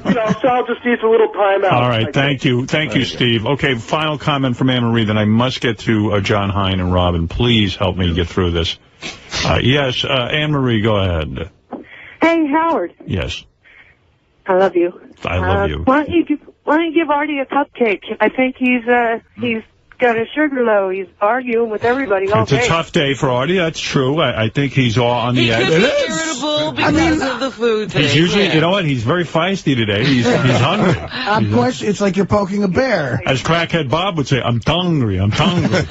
you know, Sal just needs a little time out. All right, thank you. Thank you, Steve. Okay, final comment from Anne-Marie, then I must get to John Hine and Robin. Please help me get through this. Yes, Anne-Marie, go ahead. Hey, Howard. Yes. I love you. I love you. Why don't you give Artie a cupcake? I think he's got a sugar low. He's arguing with everybody all It's a day. tough day for Artie. That's true. I think he's all on the edge. He could be irritable because of the food thing. He's usually, you know what? He's very feisty today. He's hungry. It's like you're poking a bear. As crackhead Bob would say, I'm hungry. I'm hungry.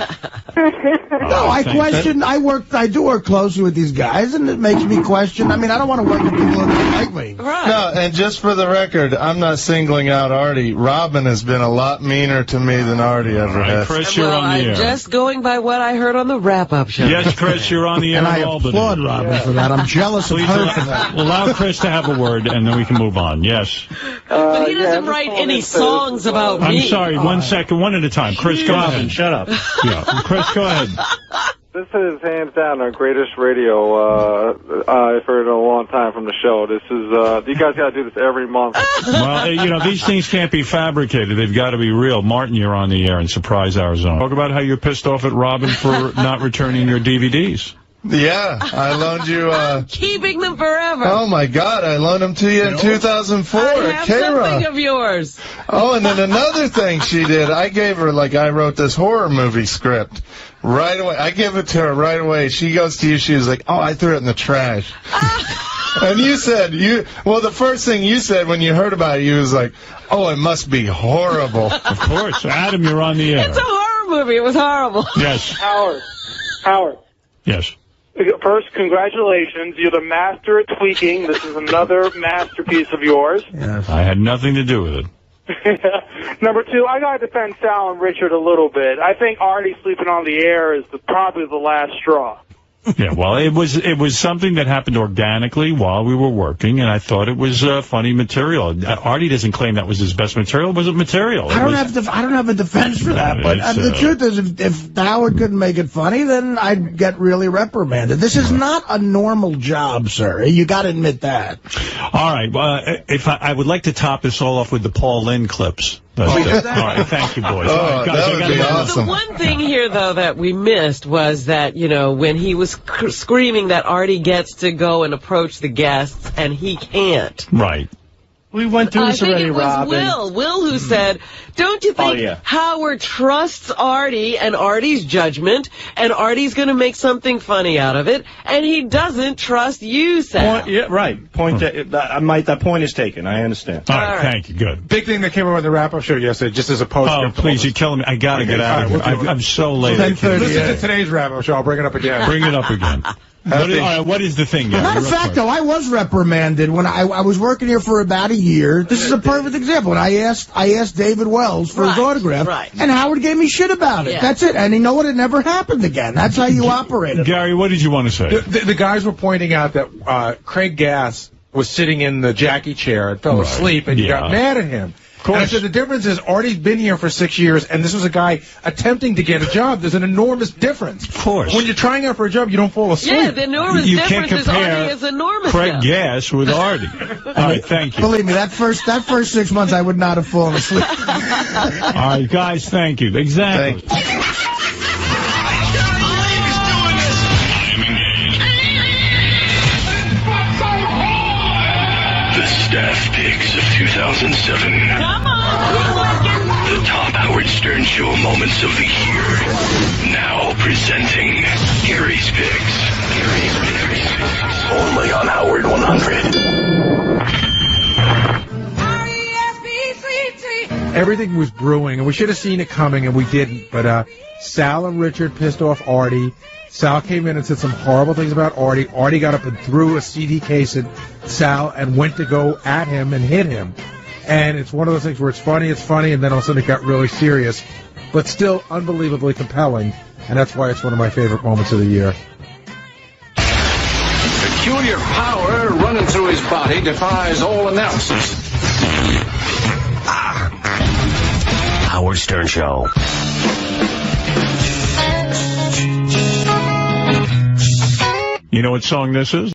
No, I question. I do work closely with these guys, and it makes me question. I mean, I don't want to work with people who don't like me. No, and just for the record, I'm not singling out Artie. Robin has been a lot meaner to me than Artie ever has. Chris, you're Well, on the I'm air. just going by what I heard on the wrap-up show. Yes, Chris, you're on the air. And I in Albany. applaud Robin for that. I'm jealous of Please her for that. allow Chris to have a word, and then we can move on. Yes. But he doesn't write any songs about I'm me. sorry. 1 second. One at a time. Chris, go Robin, ahead. shut up. Yeah. Chris, go ahead. This is hands down our greatest radio I've heard in a long time from the show. This is you guys got to do this every month. Well, you know, these things can't be fabricated. They've got to be real. Martin, you're on the air in Surprise Arizona. Talk about how you're pissed off at Robin for not returning your DVDs. Yeah, I loaned you. Keeping them forever. Oh my God, I loaned them to you in 2004 I at have K-Rock. something of yours. Oh, and then another thing she did, I gave her, I wrote this horror movie script right away. I gave it to her right away. She goes to you, she was like, oh, I threw it in the trash. And you said, the first thing you said when you heard about it, you was like, oh, it must be horrible. Of course. Adam, you're on the air. It's a horror movie. It was horrible. Yes. Howard. Yes. First, congratulations. You're the master at tweaking. This is another masterpiece of yours. I had nothing to do with it. Number two, I got to defend Sal and Richard a little bit. I think Artie sleeping on the air is probably the last straw. Yeah, well, it was something that happened organically while we were working, and I thought it was funny material. Artie doesn't claim that was his best material. It wasn't material. I don't have a defense for that, but the truth is, if Howard couldn't make it funny, then I'd get really reprimanded. This is not a normal job, sir. You got to admit that. All right. If I would like to top this all off with the Paul Lynde clips. All right. Thank you, boys. Oh, All right, guys, that would be awesome. The one thing here, though, that we missed was that, when he was screaming that Artie gets to go and approach the guests, and he can't. Right. We went through this already, Robin. I think it was Will who said, don't you think Howard trusts Artie and Artie's judgment, and Artie's going to make something funny out of it, and he doesn't trust you, Sal? Yeah, right. That point is taken. I understand. All right. Thank you. Good. Big thing that came up on the wrap-up show yesterday, just as a post. Oh, please, you're killing me. I got to get out of here. I'm so late. Listen to today's wrap-up show. I'll bring it up again. Bring it up again. What is the thing? Matter of fact, though, I was reprimanded when I was working here for about a year. This is a perfect example. And I asked David Wells for his autograph, and Howard gave me shit about it. Yeah. That's it. And you know what? It never happened again. That's how you operate it. Gary, what did you want to say? The guys were pointing out that Craig Gass was sitting in the Jackie chair and fell asleep, and you got mad at him. And I said the difference is Artie's been here for 6 years, and this was a guy attempting to get a job. There's an enormous difference. Of course. When you're trying out for a job, you don't fall asleep. Yeah, the enormous difference is Artie is enormous. Craig Gass with Artie. All right, thank you. Believe me, that first 6 months, I would not have fallen asleep. All right, guys, thank you. Exactly. The staff picks of 2007. Come on, The top Howard Stern Show moments of the year. Now presenting Gary's Picks. Only on Howard 100. Everything was brewing, and we should have seen it coming, and we didn't. But Sal and Richard pissed off Artie. Sal came in and said some horrible things about Artie. Artie got up and threw a CD case at Sal and went to go at him and hit him. And it's one of those things where it's funny, and then all of a sudden it got really serious. But still unbelievably compelling, and that's why it's one of my favorite moments of the year. Peculiar power running through his body defies all analysis. Howard Stern Show. You know what song this is?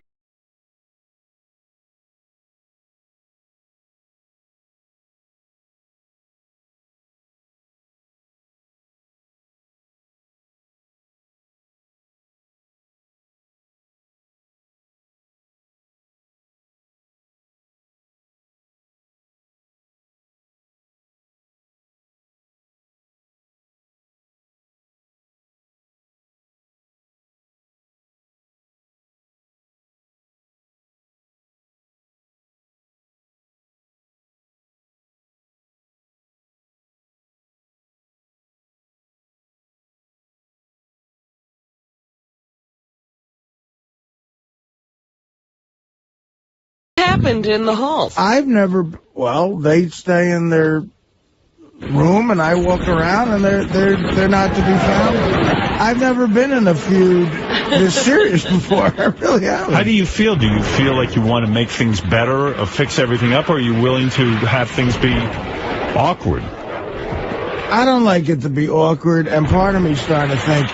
happened in the halls? I've never. Well, they stay in their room, and I walk around, and they're not to be found. I've never been in a feud this serious before. I really haven't. How do you feel? Do you feel like you want to make things better or fix everything up, or are you willing to have things be awkward? I don't like it to be awkward, and part of me's starting to think,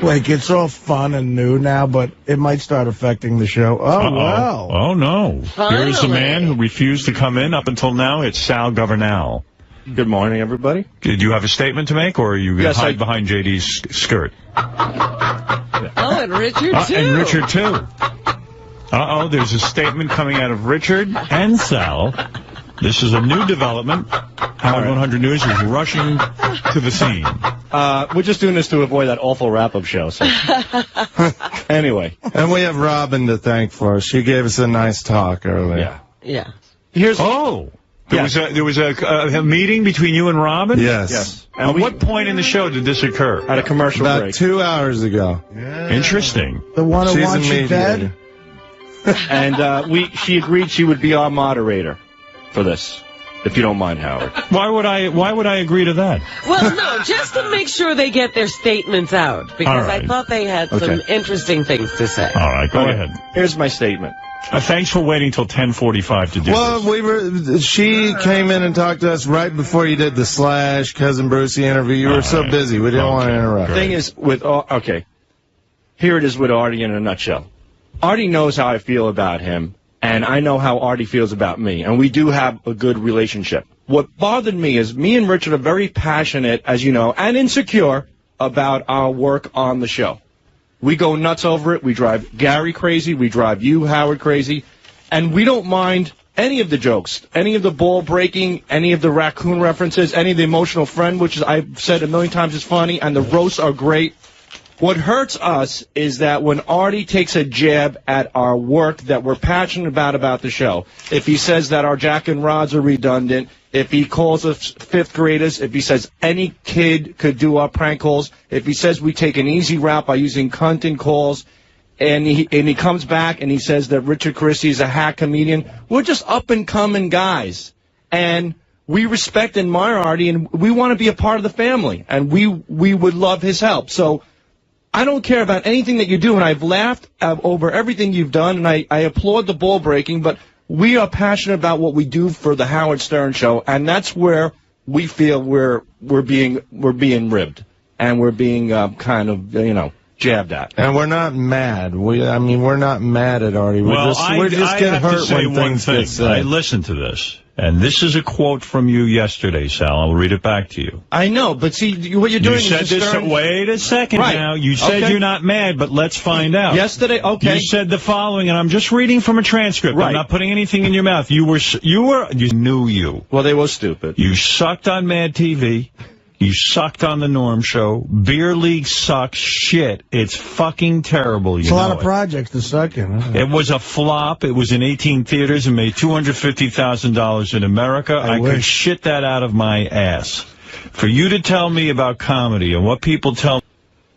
like, it's all fun and new now, but it might start affecting the show. Oh, wow. Oh, no. Finally. Here's a man who refused to come in up until now. It's Sal Governal. Good morning, everybody. Did you have a statement to make, or are you going to hide behind JD's skirt? Oh, and Richard, too. And Richard, too. Uh-oh, there's a statement coming out of Richard and Sal. This is a new development. Howard 100 News is rushing to the scene. We're just doing this to avoid that awful wrap-up show. So. Anyway. And we have Robin to thank for us. She gave us a nice talk earlier. Yeah. There was a meeting between you and Robin? Yes. And at what point in the show did this occur? At a commercial About break. 2 hours ago. Interesting. The one who She's wants a you dead? And she agreed she would be our moderator for this, if you don't mind, Howard. Why would I agree to that? Well, no, just to make sure they get their statements out, because All right. I thought they had some interesting things to say. All right, go ahead. Here's my statement. Thanks for waiting till 10:45 to do Well, this. she came in and talked to us right before you did the Slash Cousin Brucey interview. You were so busy, we didn't want to interrupt. The thing is, here it is with Artie in a nutshell. Artie knows how I feel about him, and I know how Artie feels about me, and we do have a good relationship. What bothered me is me and Richard are very passionate, as you know, and insecure about our work on the show. We go nuts over it. We drive Gary crazy. We drive you, Howard, crazy. And we don't mind any of the jokes, any of the ball breaking, any of the raccoon references, any of the emotional friend, which I've said a million times is funny, and the roasts are great. What hurts us is that when Artie takes a jab at our work that we're passionate about the show, if he says that our Jack and Rods are redundant, if he calls us fifth graders, if he says any kid could do our prank calls, if he says we take an easy route by using cunt in calls, and he comes back and he says that Richard Christie is a hack comedian, we're just up-and-coming guys. And we respect and admire Artie, and we want to be a part of the family, and we would love his help. So I don't care about anything that you do, and I've laughed over everything you've done, and I applaud the ball breaking, but we are passionate about what we do for the Howard Stern Show, and that's where we feel we're being ribbed, and we're being kind of, jabbed at. And we're not mad. We're not mad at Artie. We just get hurt when things get said. I listened to this, and this is a quote from you yesterday, Sal. I'll read it back to you. I know, but see, what you're doing is wait a second right. now. You said you're not mad, but let's find out. Yesterday, okay. You said the following, and I'm just reading from a transcript. Right. I'm not putting anything in your mouth. You knew you. Well, they were stupid. You sucked on Mad TV. You sucked on the Norm Show. Beer League sucks shit. It's fucking terrible. It's a lot of projects to suck in. Huh? It was a flop. It was in 18 theaters and made $250,000 in America. I could shit that out of my ass. For you to tell me about comedy and what people tell me.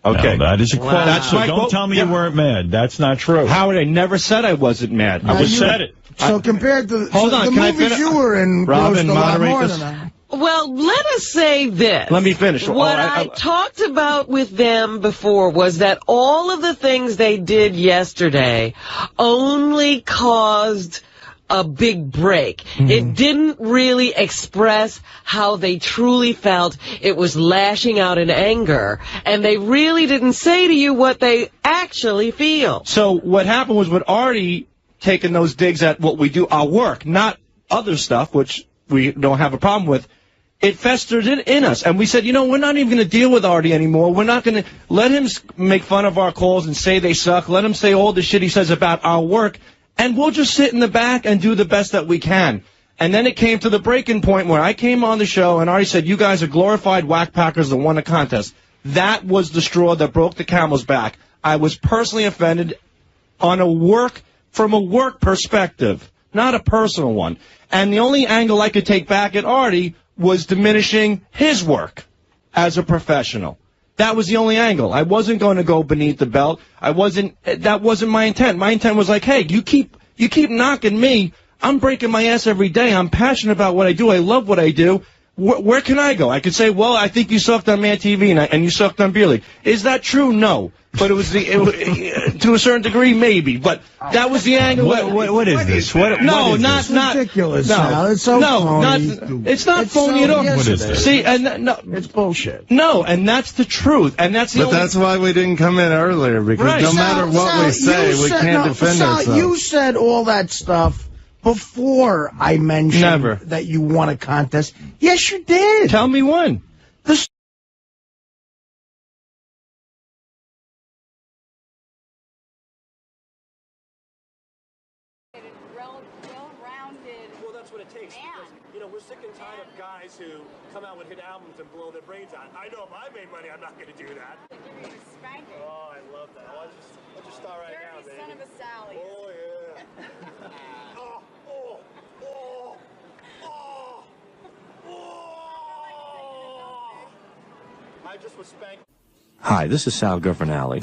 Okay. No, that is a quote. That's so my don't quote. tell me you weren't mad. That's not true. Howard, I never said I wasn't mad. I just said it. So compared to Hold on, the can I movies finish? you were in, Robin, a lot moderate more this. than that. Well, let us say this. Let me finish. What I talked about with them before was that all of the things they did yesterday only caused a big break. It didn't really express how they truly felt. It was lashing out in anger. And they really didn't say to you what they actually feel. So what happened was with Artie taking those digs at what we do, our work, not other stuff, which we don't have a problem with, it festered in us. And we said, we're not even going to deal with Artie anymore. We're not going to let him make fun of our calls and say they suck. Let him say all the shit he says about our work. And we'll just sit in the back and do the best that we can. And then it came to the breaking point where I came on the show and Artie said, you guys are glorified whack packers that won a contest. That was the straw that broke the camel's back. I was personally offended from a work perspective, not a personal one. And the only angle I could take back at Artie was diminishing his work as a professional. That was the only angle. I wasn't going to go beneath the belt. That wasn't my intent. My intent was like, hey, you keep You keep knocking me. I'm breaking my ass every day. I'm passionate about what I do. I love what I do. Where can I go? I could say, well, I think you sucked on Man TV and you sucked on Beer League. Is that true? No. But it was to a certain degree, maybe. But that was the angle. What is this? What no, is not this? Ridiculous, no, Sal. It's so phony. It's not It's phony so- at all. yes, What is this? See, and no, It's bullshit. no, and that's the truth, and that's the But only. that's why we didn't come in earlier, because Right. no matter what we say, we can't defend ourselves. You said all that stuff before I mentioned Never. that you won a contest. Yes, you did. Tell me when. The Well, that's what it takes. Because, you know, we're sick and tired of guys who come out with hit albums and blow their brains out. I know if I made money, I'm not going to do that. Oh, I love that. Oh, I'll just start right now, baby. Son of a Sally. Oh, yeah. Oh, oh, oh, oh, oh. I just was spanked. Hi, this is Sal Governale. The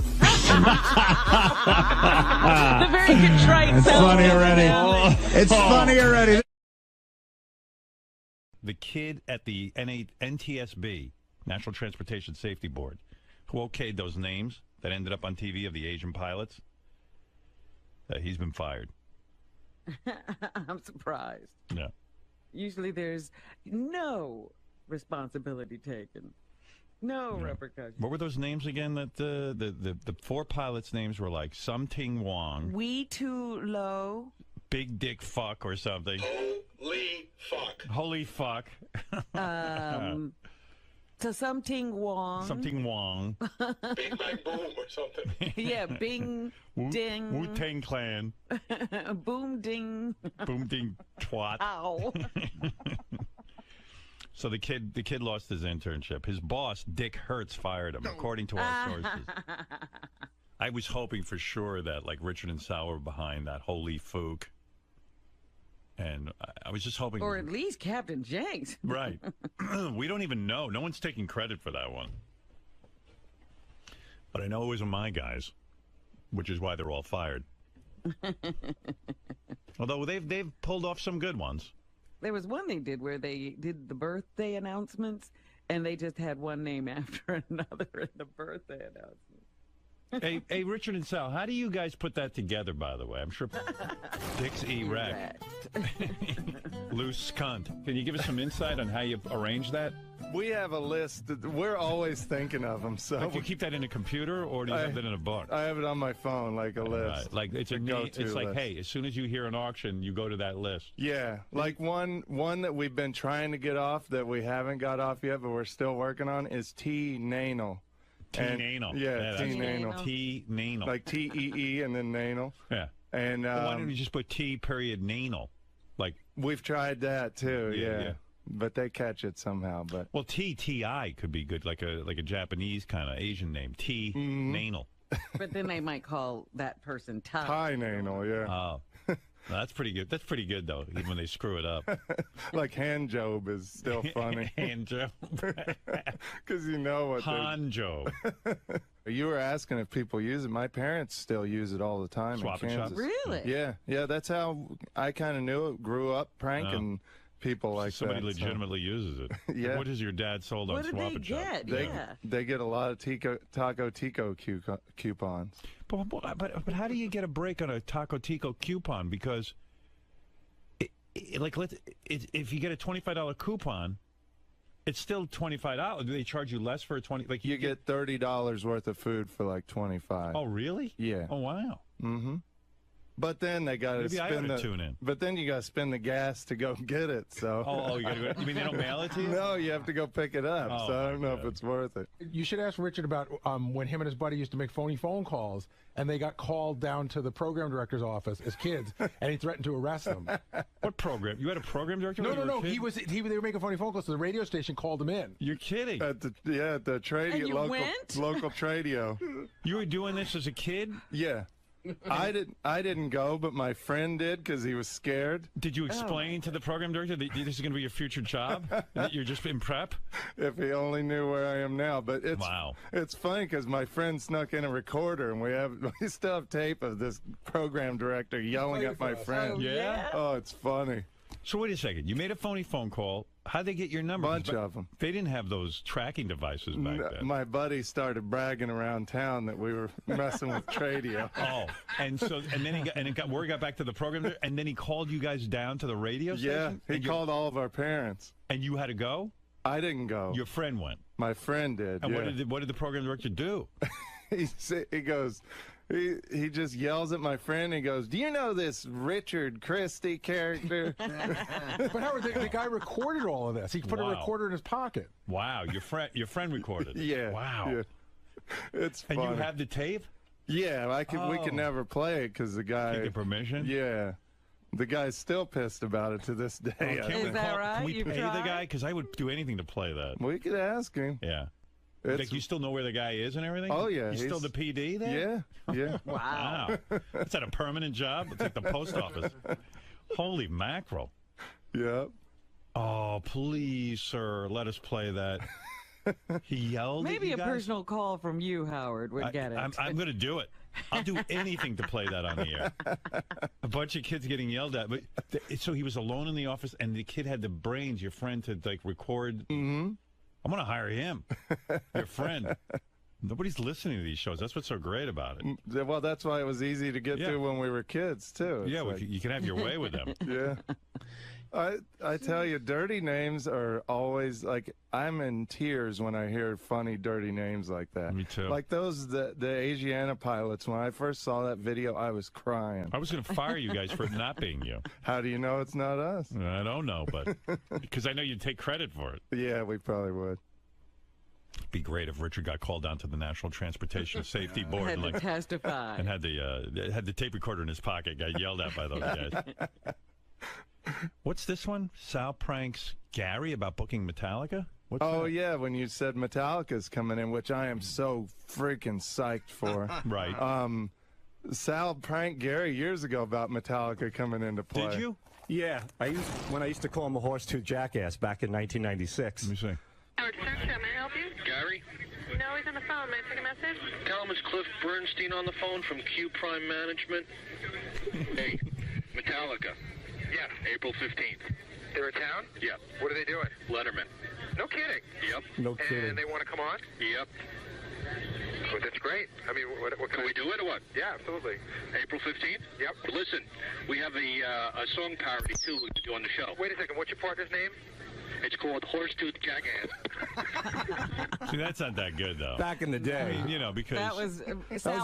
very contrite It's Sal funny already. Governale. It's funny already. The kid at the NTSB, National Transportation Safety Board, who okayed those names that ended up on TV of the Asian pilots, he's been fired. I'm surprised. Yeah. Usually there's no responsibility taken. No repercussions. What were those names again? That the four pilots' names were like Sum Ting Wong, We Too Low. Big Dick Fuck or something. Holy fuck. Holy fuck. To Something Wong. Something Wong. Big Bang Boom or something. Yeah, Bing Ding. Wu-Tang Clan. Boom Ding. Boom Ding Twat. Ow. So the kid lost his internship. His boss, Dick Hertz, fired him, according to our sources. I was hoping for sure that like Richard and Sal were behind that holy fook. And I was just hoping. Or at least Captain Jenks. Right. We don't even know. No one's taking credit for that one. But I know it wasn't my guys, which is why they're all fired. Although they've pulled off some good ones. There was one they did where they did the birthday announcements, and they just had one name after another in the birthday announcement. Hey, Richard and Sal, how do you guys put that together, by the way? I'm sure Dick's erect. Loose cunt. Can you give us some insight on how you arrange that? We have a list. We're always thinking of them. So Like, do you keep that in a computer, or do you have that in a book? I have it on my phone, like a list. Like it's go-to like, list. hey, as soon as you hear an auction, you go to that list. Yeah, like one that we've been trying to get off that we haven't got off yet, but we're still working on is T-Nanal. T-Nanal. Yeah, T-Nanal. T-Nanal. Like T-E-E and then Nanal. Yeah. And Well, why don't you just put T period Nanal? Like we've tried that too. Yeah, Yeah. yeah. But they catch it somehow. But well, T-T-I could be good, like a Japanese kind of Asian name. T-Nanal. But then they might call that person Ty. Ty-Nanal, yeah. Oh. No, that's pretty good. That's pretty good, though, even when they screw it up. Like hand job is still funny. Hand job. Because you know what Han job. You were asking if people use it. My parents still use it all the time Swap in and shop? Kansas. Really? Yeah, yeah. That's how I kind of knew it. Grew up pranking people like Somebody that. legitimately uses it. Yeah. What has your dad sold on What did Swap they and Shop? get? They, Yeah. they get a lot of Taco Tico coupons. But how do you get a break on a Taco Tico coupon? Because if you get a $25 coupon, it's still $25. Do they charge you less for a 20? Like You get $30 worth of food for like 25. Oh, really? Yeah. Oh, wow. Mm-hmm. But then they got to Maybe I spend ought to tune in. But then you got to spend the gas to go get it. So. Oh, you got to go. You mean they don't mail it to you? No, you have to go pick it up. Oh, so I don't know if it's worth it. You should ask Richard about when him and his buddy used to make phony phone calls, and they got called down to the program director's office as kids, and he threatened to arrest them. What program? You had a program director? No, when you were a no. kid? They were making phony phone calls, so the radio station called him in. You're kidding. At the And you local went? local tradio. You were doing this as a kid? Yeah. I didn't go, but my friend did because he was scared. Did you explain to the program director that this is going to be your future job? That you're just in prep? If he only knew where I am now. But it's funny because my friend snuck in a recorder, and we still have tape of this program director yelling at my friend. Oh, yeah? Oh, it's funny. So wait a second. You made a phony phone call. How'd they get your number? Bunch of them. They didn't have those tracking devices back then. My buddy started bragging around town that we were messing with Tradio. Oh, and then word got back to the program, and then he called you guys down to the radio station? Yeah, he called all of our parents. And you had to go? I didn't go. Your friend went? My friend did, And yeah. what did the program director do? He goes, he just yells at my friend. He goes, "Do you know this Richard Christie character?" But Howard, the guy recorded all of this. He put a recorder in his pocket. Wow, your friend recorded. Yeah. Wow. Yeah. It's funny. And you have the tape? Yeah, we could never play it because the guy. Get the permission? Yeah. The guy's still pissed about it to this day. Is that right? Can we You've pay the tried? guy? Because I would do anything to play that. We could ask him. Yeah. Like you still know where the guy is and everything? Oh, yeah. He's still the PD there? Yeah. Wow. Is that a permanent job? It's like the post office. Holy mackerel. Yep. Oh, please, sir, let us play that. He yelled at Maybe you a guys? personal call from you, Howard, would get it. I'm going to do it. I'll do anything to play that on the air. A bunch of kids getting yelled at. But so he was alone in the office, and the kid had the brains, your friend, to like record. Mm-hmm. I'm going to hire him, your friend. Nobody's listening to these shows. That's what's so great about it. Well, that's why it was easy to get to when we were kids, too. It's Yeah, you can have your way with them. Yeah. I tell you, dirty names are always, like, I'm in tears when I hear funny, dirty names like that. Me too. Like the Asiana pilots, when I first saw that video, I was crying. I was going to fire you guys for it not being you. How do you know it's not us? I don't know, but because I know you'd take credit for it. Yeah, we probably would. It'd be great if Richard got called down to the National Transportation Safety Board Had and to testify. and had the tape recorder in his pocket, got yelled at by those guys. What's this one? Sal pranks Gary about booking Metallica? What's that? Yeah, when you said Metallica's coming in, which I am so freaking psyched for. Right. Sal pranked Gary years ago about Metallica coming into play. Did you? Yeah, when I used to call him a horse-tooth jackass back in 1996. Let me see. Howard Stern Show, may I help you? Gary? No, he's on the phone. May I take a message? Tell him it's Cliff Bernstein on the phone from Q Prime Management. Hey, Metallica. Yeah, April 15th. They're in town? Yeah. What are they doing? Letterman. No kidding. Yep. No kidding. And they want to come on? Yep. Well, that's great. I mean, what Can we do it or what? Yeah, absolutely. April 15th? Yep. Listen, we have a song parody, too, we can do on the show. Wait a second. What's your partner's name? It's called Horsetooth Jackass. See, that's not that good, though. Back in the day. I mean, because... That was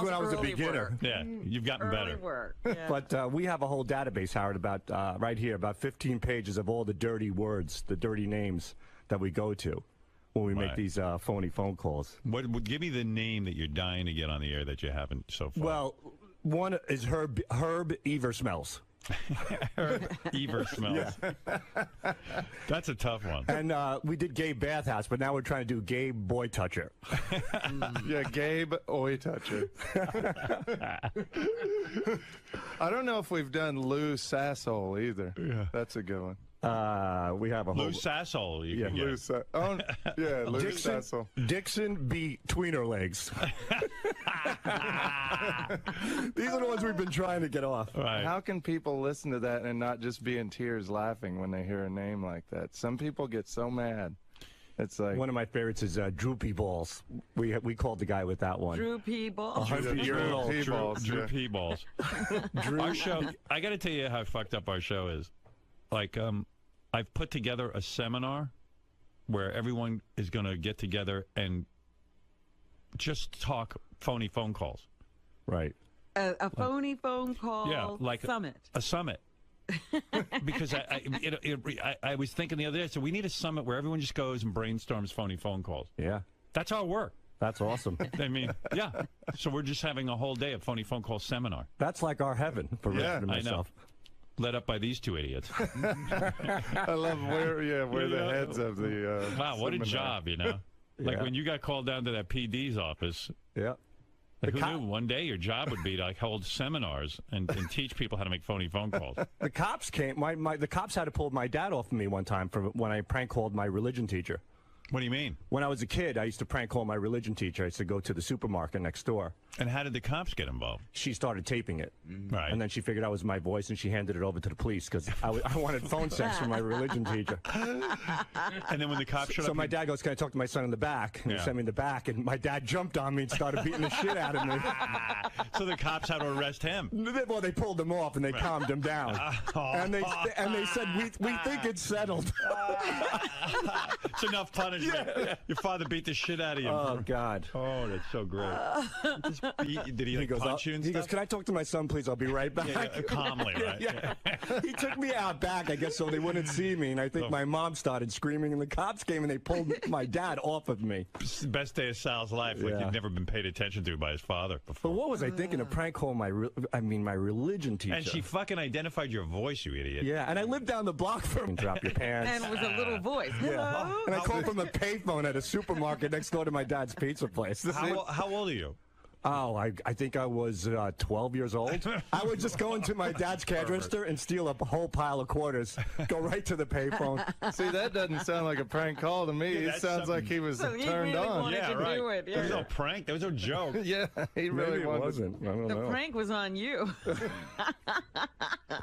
when I was a beginner. Yeah, you've gotten Early better. work. Yeah. But we have a whole database, Howard, about right here, about 15 pages of all the dirty words, the dirty names that we go to when we make these phony phone calls. Give me the name that you're dying to get on the air that you haven't so far. Well, one is Herb Eversmells. Ever smells. That's a tough one. And we did Gabe Bathhouse, but now we're trying to do Gabe Boy Toucher. Yeah, Gabe Oi Toucher. I don't know if we've done Lou Sasshole either. Yeah. That's a good one. We have a whole... Lou Sasshole. You can Lou get. Lou Dixon, Sassel. Dixon B. Tweener Legs. These are the ones we've been trying to get off. Right. How can people listen to that and not just be in tears laughing when they hear a name like that? Some people get so mad. It's like one of my favorites is Droopy Balls. We called the guy with that one. Drew People. 100-year-old Drew P-balls. Our show, I got to tell you how fucked up our show is. Like, I've put together a seminar where everyone is going to get together and just talk phony phone calls. Right. A phony phone call summit. A summit. Because I was thinking the other day, so we need a summit where everyone just goes and brainstorms phony phone calls. Yeah. That's our work. That's awesome. I mean, yeah. So we're just having a whole day of phony phone call seminar. That's like our heaven for Richard and myself. I know. Led up by these two idiots. I love where the heads of the wow, what a seminar. job, you know. Like when you got called down to that PD's office. Yeah. Like, who knew one day your job would be to like hold seminars and teach people how to make phony phone calls? The cops came. The cops had to pull my dad off of me one time for when I prank called my religion teacher. What do you mean? When I was a kid, I used to prank call my religion teacher. I used to go to the supermarket next door. And how did the cops get involved? She started taping it. Right. And then she figured out it was my voice, and she handed it over to the police because I wanted phone sex from my religion teacher. And then when the cops showed up... So my dad goes, can I talk to my son in the back? And he sent me in the back, and my dad jumped on me and started beating the shit out of me. So the cops had to arrest him? Well, they pulled him off, and they calmed him down. And they said, we think it's settled. It's enough punishment. Yeah. Your father beat the shit out of you. Oh, God. Oh, that's so great. Did he goes, punch you and he stuff? goes, can I talk to my son, please? I'll be right back. Yeah, calmly, right? Yeah. He took me out back, I guess, so they wouldn't see me. And I think my mom started screaming, and the cops came, and they pulled my dad off of me. Best day of Sal's life. Like he'd never been paid attention to by his father before. But what was I thinking? A prank call my religion teacher. And she fucking identified your voice, you idiot. Yeah, and I lived down the block from him. Drop your pants. And it was a little voice. Hello? Yeah. And I called from a payphone at a supermarket next door to my dad's pizza place. How old are you? Oh, I think I was 12 years old. I would just go into my dad's cash register and steal a whole pile of quarters, go right to the payphone. See, that doesn't sound like a prank call to me. Yeah, it sounds like he was turned on. Yeah, right. There was no prank. There was no joke. Yeah, he really wasn't. I don't know. The prank was on you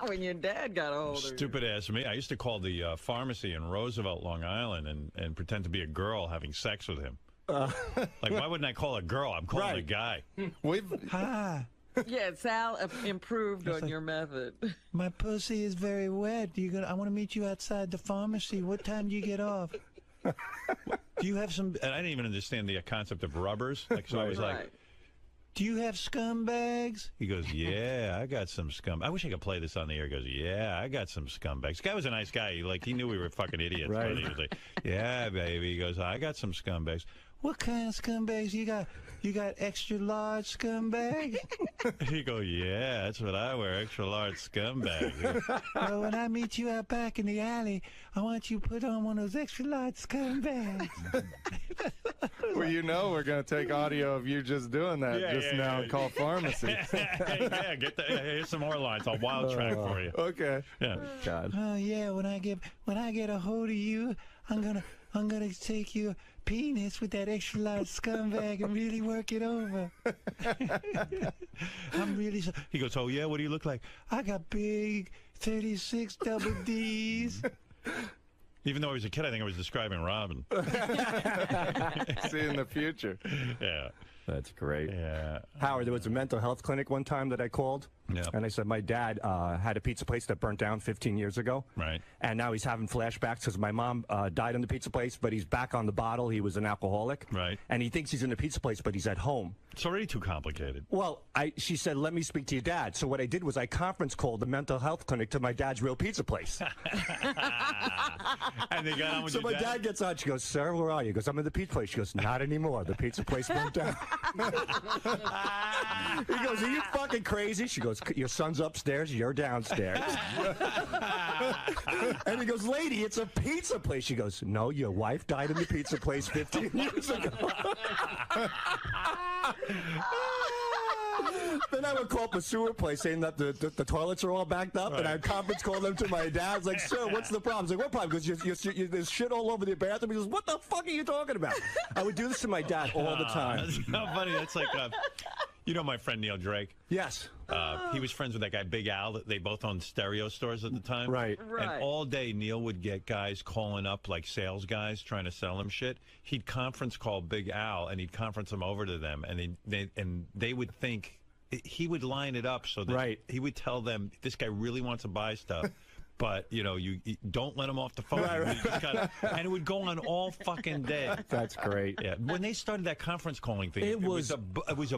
when your dad got a hold of you. Stupid ass me. I used to call the pharmacy in Roosevelt, Long Island, and pretend to be a girl having sex with him. Like, why wouldn't I call a girl? I'm calling a guy. Yeah, Sal improved on your method. My pussy is very wet. I want to meet you outside the pharmacy. What time do you get off? Do you have some... And I didn't even understand the concept of rubbers. Like, so I was like, do you have scumbags? He goes, yeah, I got some scum. I wish I could play this on the air. He goes, yeah, I got some scumbags. The guy was a nice guy. He knew we were fucking idiots. Right. But he was like, yeah, baby. He goes, I got some scumbags. What kind of scumbags you got? You got extra large scumbags? He go, yeah, that's what I wear, extra large scumbags. Well, when I meet you out back in the alley, I want you to put on one of those extra large scumbags. Well, we're going to take audio of you just doing that now and call pharmacy. Yeah, here's some more lines. I'll wild track for you. Okay. Yeah. God. Oh yeah, when I get a hold of you, I'm gonna take your penis with that extra large scumbag and really work it over. I'm really so... He goes, oh yeah, what do you look like? I got big 36 double D's. Even though I was a kid, I think I was describing Robin. See in the future. Yeah. That's great. Yeah. Howard, there was a mental health clinic one time that I called. Yeah. And I said my dad had a pizza place that burnt down 15 years ago. Right. And now he's having flashbacks because my mom died in the pizza place, but he's back on the bottle. He was an alcoholic. Right. And he thinks he's in the pizza place, but he's at home. It's already too complicated. Well, she said, let me speak to your dad. So what I did was I conference called the mental health clinic to my dad's real pizza place. And they got on with so your my dad gets on. She goes, sir, where are you? He goes, I'm in the pizza place. She goes, not anymore. The pizza place burnt down. He goes, are you fucking crazy? She goes, your son's upstairs, you're downstairs. And he goes, lady, it's a pizza place. She goes, no, your wife died in the pizza place 15 years ago. Then I would call up a sewer place saying that the toilets are all backed up, and I'd conference call them to my dad. I was like, sir, what's the problem? I was like, what problem? Because there's shit all over the bathroom. He goes, what the fuck are you talking about? I would do this to my dad all the time. That's not funny. That's like, you know my friend Neil Drake? Yes. He was friends with that guy, Big Al. They both owned stereo stores at the time. Right. And all day, Neil would get guys calling up, like sales guys, trying to sell him shit. He'd conference call Big Al, and he'd conference them over to them, and they would think... He would line it up so that he would tell them, this guy really wants to buy stuff, but, you don't let him off the phone. Right. And it would go on all fucking day. That's great. Yeah. When they started that conference calling thing, it was a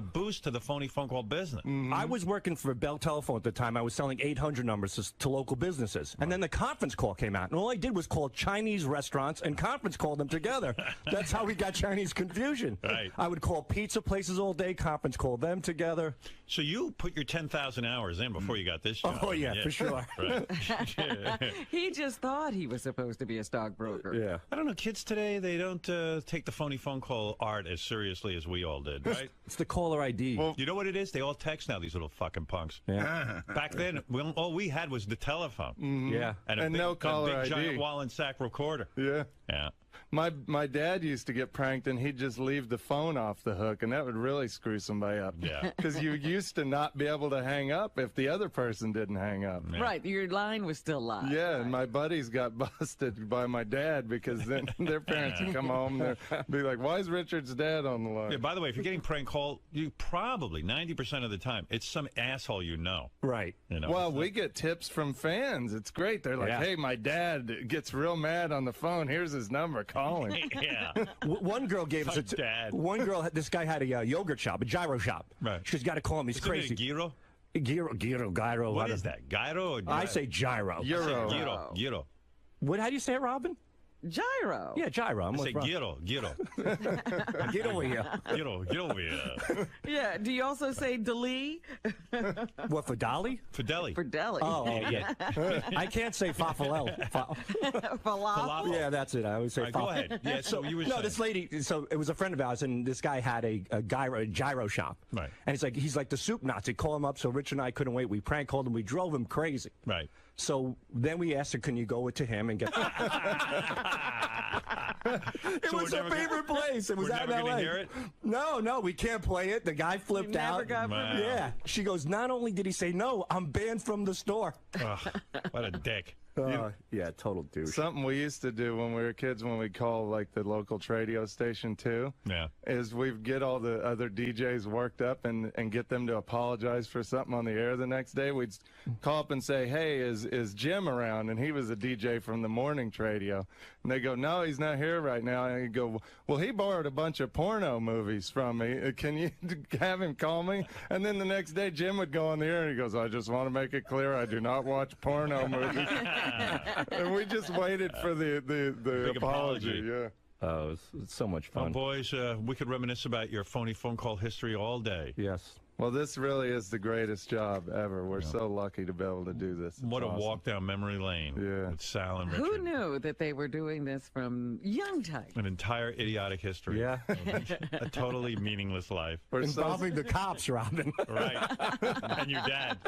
boost to the phony phone call business. Mm-hmm. I was working for Bell Telephone at the time. I was selling 800 numbers to local businesses. And then the conference call came out. And all I did was call Chinese restaurants and conference call them together. That's how we got Chinese confusion. Right. I would call pizza places all day, conference call them together. So you put your 10,000 hours in before you got this job. Oh, yeah, for sure. Right. He just thought he was supposed to be a stockbroker. Yeah. I don't know. Kids today, they don't take the phony phone call art as seriously as we all did, right? It's the caller ID. Well, you know what it is? They all text now, these little fucking punks. Yeah. Back then, all we had was the telephone. Yeah. And a big, no caller a big ID. giant Wallensack recorder. Yeah. Yeah. My dad used to get pranked, and he'd just leave the phone off the hook, and that would really screw somebody up. Yeah. Because you used to not be able to hang up if the other person didn't hang up. Right, your line was still live. Yeah, and my buddies got busted by my dad because then their parents would come home and they'd be like, why is Richard's dad on the line? Yeah, by the way, if you're getting prank called, you probably 90% of the time it's some asshole you know. Right. You know. Well, we get tips from fans. It's great. They're like, Yeah. hey, my dad gets real mad on the phone. Here's his number. Call him. Yeah. One girl gave us My dad. One girl, this guy had a yogurt shop, a gyro shop. Right. She's got to call him. He's Isn't it a crazy. gyro? Gyro. What is that? Gyro or gyro? I say gyro. Gyro. Gyro. What? How do you say it, Robin? Gyro. Yeah, gyro. I'm I say with Rob. gyro. Gyro. Get over here. Gyro. Get over here. Yeah. Do you also say Dali? What, for Dolly? For deli. For deli. Oh, yeah. I can't say falafel. Falafel. Yeah, that's it. I always say All right, go falafel. ahead. Yeah, so you were no, saying. this lady. So it was a friend of ours, and this guy had a gyro shop. Right. And he's like the soup Nazi. Call him up. So Rich and I couldn't wait. We prank called him. We drove him crazy. Right. So then we asked her, "Can you go to him and get?" It So was we're her never favorite place. It was we're out never in gonna LA. hear it? No, we can't play it. The guy flipped You never out. got Wow. Yeah. She goes, not only did he say no, I'm banned from the store. Ugh, what a dick. Yeah, total douche. Something we used to do when we were kids, when we call like the local radio station too, Yeah. is we'd get all the other DJs worked up and get them to apologize for something on the air the next day. We'd call up and say, hey, is Jim around? And he was a DJ from the morning radio. And they go, no, he's not here right now. And you go, well, he borrowed a bunch of porno movies from me. Can you have him call me? And then the next day, Jim would go on the air and he goes, I just want to make it clear I do not watch porno movies. And we just waited for the Big apology. Yeah. Oh, it's so much Well, fun. boys, we could reminisce about your phony phone call history all day. Yes. Well, this really is the greatest job ever. We're so lucky to be able to do this. It's What a awesome. walk down memory lane with Sal and Richard. Who knew that they were doing this from young time? An entire idiotic history. Yeah. A totally meaningless life. Involving the cops, Robin. Right. And your dad.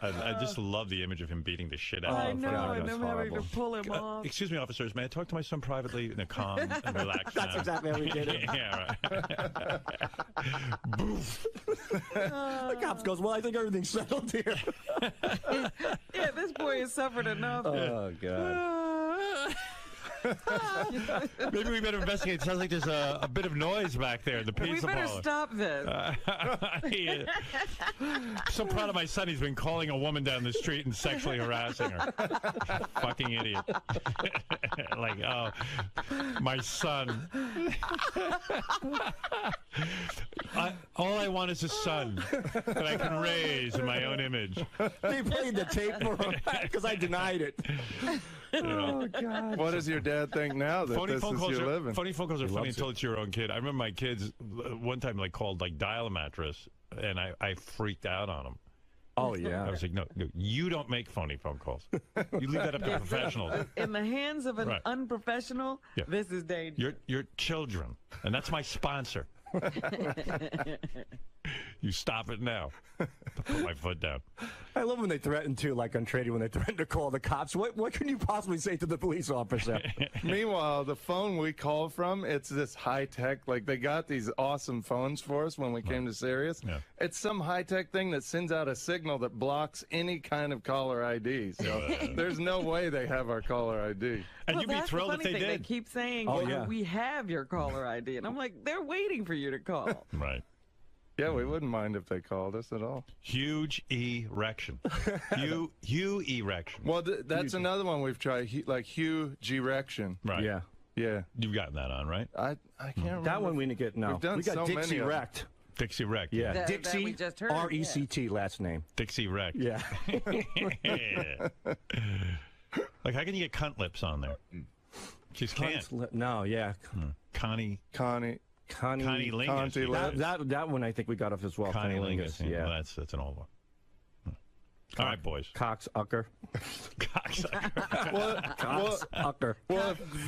I just love the image of him beating the shit out I of him. know, and I'm having to pull him off. Excuse me, officers. May I talk to my son privately in a calm and relaxed That's manner? exactly how we did it. Yeah, right. Boof. The cops goes, well, I think everything's settled here. Yeah, this boy has suffered enough. Oh, God. Maybe we better investigate. It sounds like there's a bit of noise back there in the We pizza better parlor. stop this. I'm so proud of my son. He's been calling a woman down the street and sexually harassing her. Fucking idiot. Like, oh, my son. All I want is a son that I can raise in my own image. They played the tape for him because I denied it. Oh, God. What does your dad think now that this is your living? Funny phone calls are He funny loves until it. it's your own kid. I remember my kids one time called Dial a Mattress, and I freaked out on them. Oh, yeah. I was like, no, you don't make phony phone calls. You leave that up to professionals. In the hands of an Right. unprofessional, Yeah. this is dangerous. Your children, and that's my sponsor. You stop it now. I'll put my foot down. I love when they threaten, too, like on trading, when they threaten to call the cops. What can you possibly say to the police officer? Meanwhile, the phone we call from, it's this high-tech, like they got these awesome phones for us when we came to Sirius. Yeah. It's some high-tech thing that sends out a signal that blocks any kind of caller ID. So there's no way they have our caller ID. And Well, you'd be that's thrilled the if funny they thing. did. They keep saying, Oh, well, yeah. we have your caller ID. And I'm like, they're waiting for you to call. Right. Yeah, we wouldn't mind if they called us at all. Huge erection. Hugh erection. Well, that's another one we've tried, like Hugh G-rection. Right. Yeah. Yeah. You've gotten that on, right? I can't remember. That one we didn't get, no. We've done We got so Dixie many of them. Wrecked. Dixie Wreck. Yeah. That we Dixie, just heard, R-E-C-T, last name. Dixie Wreck. Yeah. Like, how can you get cunt lips on there? Just can't. No, yeah. Connie. Connie Lingus. That one I think we got off as well. Connie Lingus. Yeah. Well, that's an old one. All right, boys. Coxucker. Coxucker.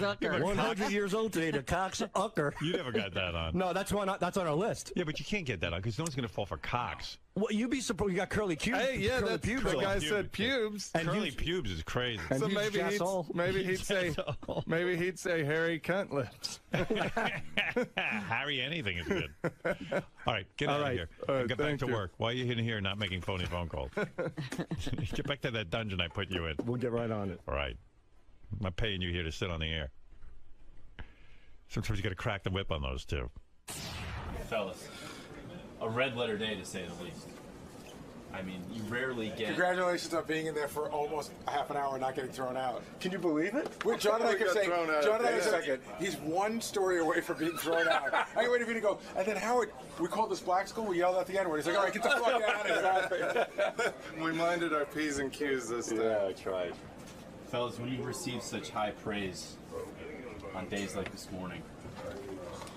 Zucker. 100 years old today, the coxucker. You never got that on. No, that's on our list. Yeah, but you can't get that on because no one's going to fall for Cox. Well, you'd be surprised. You got curly pubes. Hey, yeah, curly that's pubes. the guy said pubes. And curly pubes is crazy. And So huge maybe he'd say hairy cunt lips. Harry, anything is good. All right, get out of here. right, Get back thank to you. work. Why are you in here not making phony phone calls? Get back to that dungeon I put you in. We'll get right on it. All right. I'm not paying you here to sit on the air. Sometimes you got to crack the whip on those two. Fellas, a red letter day to say the least. I mean, you rarely get... Congratulations on being in there for almost a half an hour and not getting thrown out. Can you believe it? Wait, John and I kept saying, thrown out John and I at kept the saying, he's one story away from being thrown out. I ain't waiting for you to go. And then Howard, we called this black school, we yelled out the N-word. He's like, all right, get the fuck out of here. We minded our P's and Q's this time. Yeah, I tried. Fellas, when you receive such high praise on days like this morning,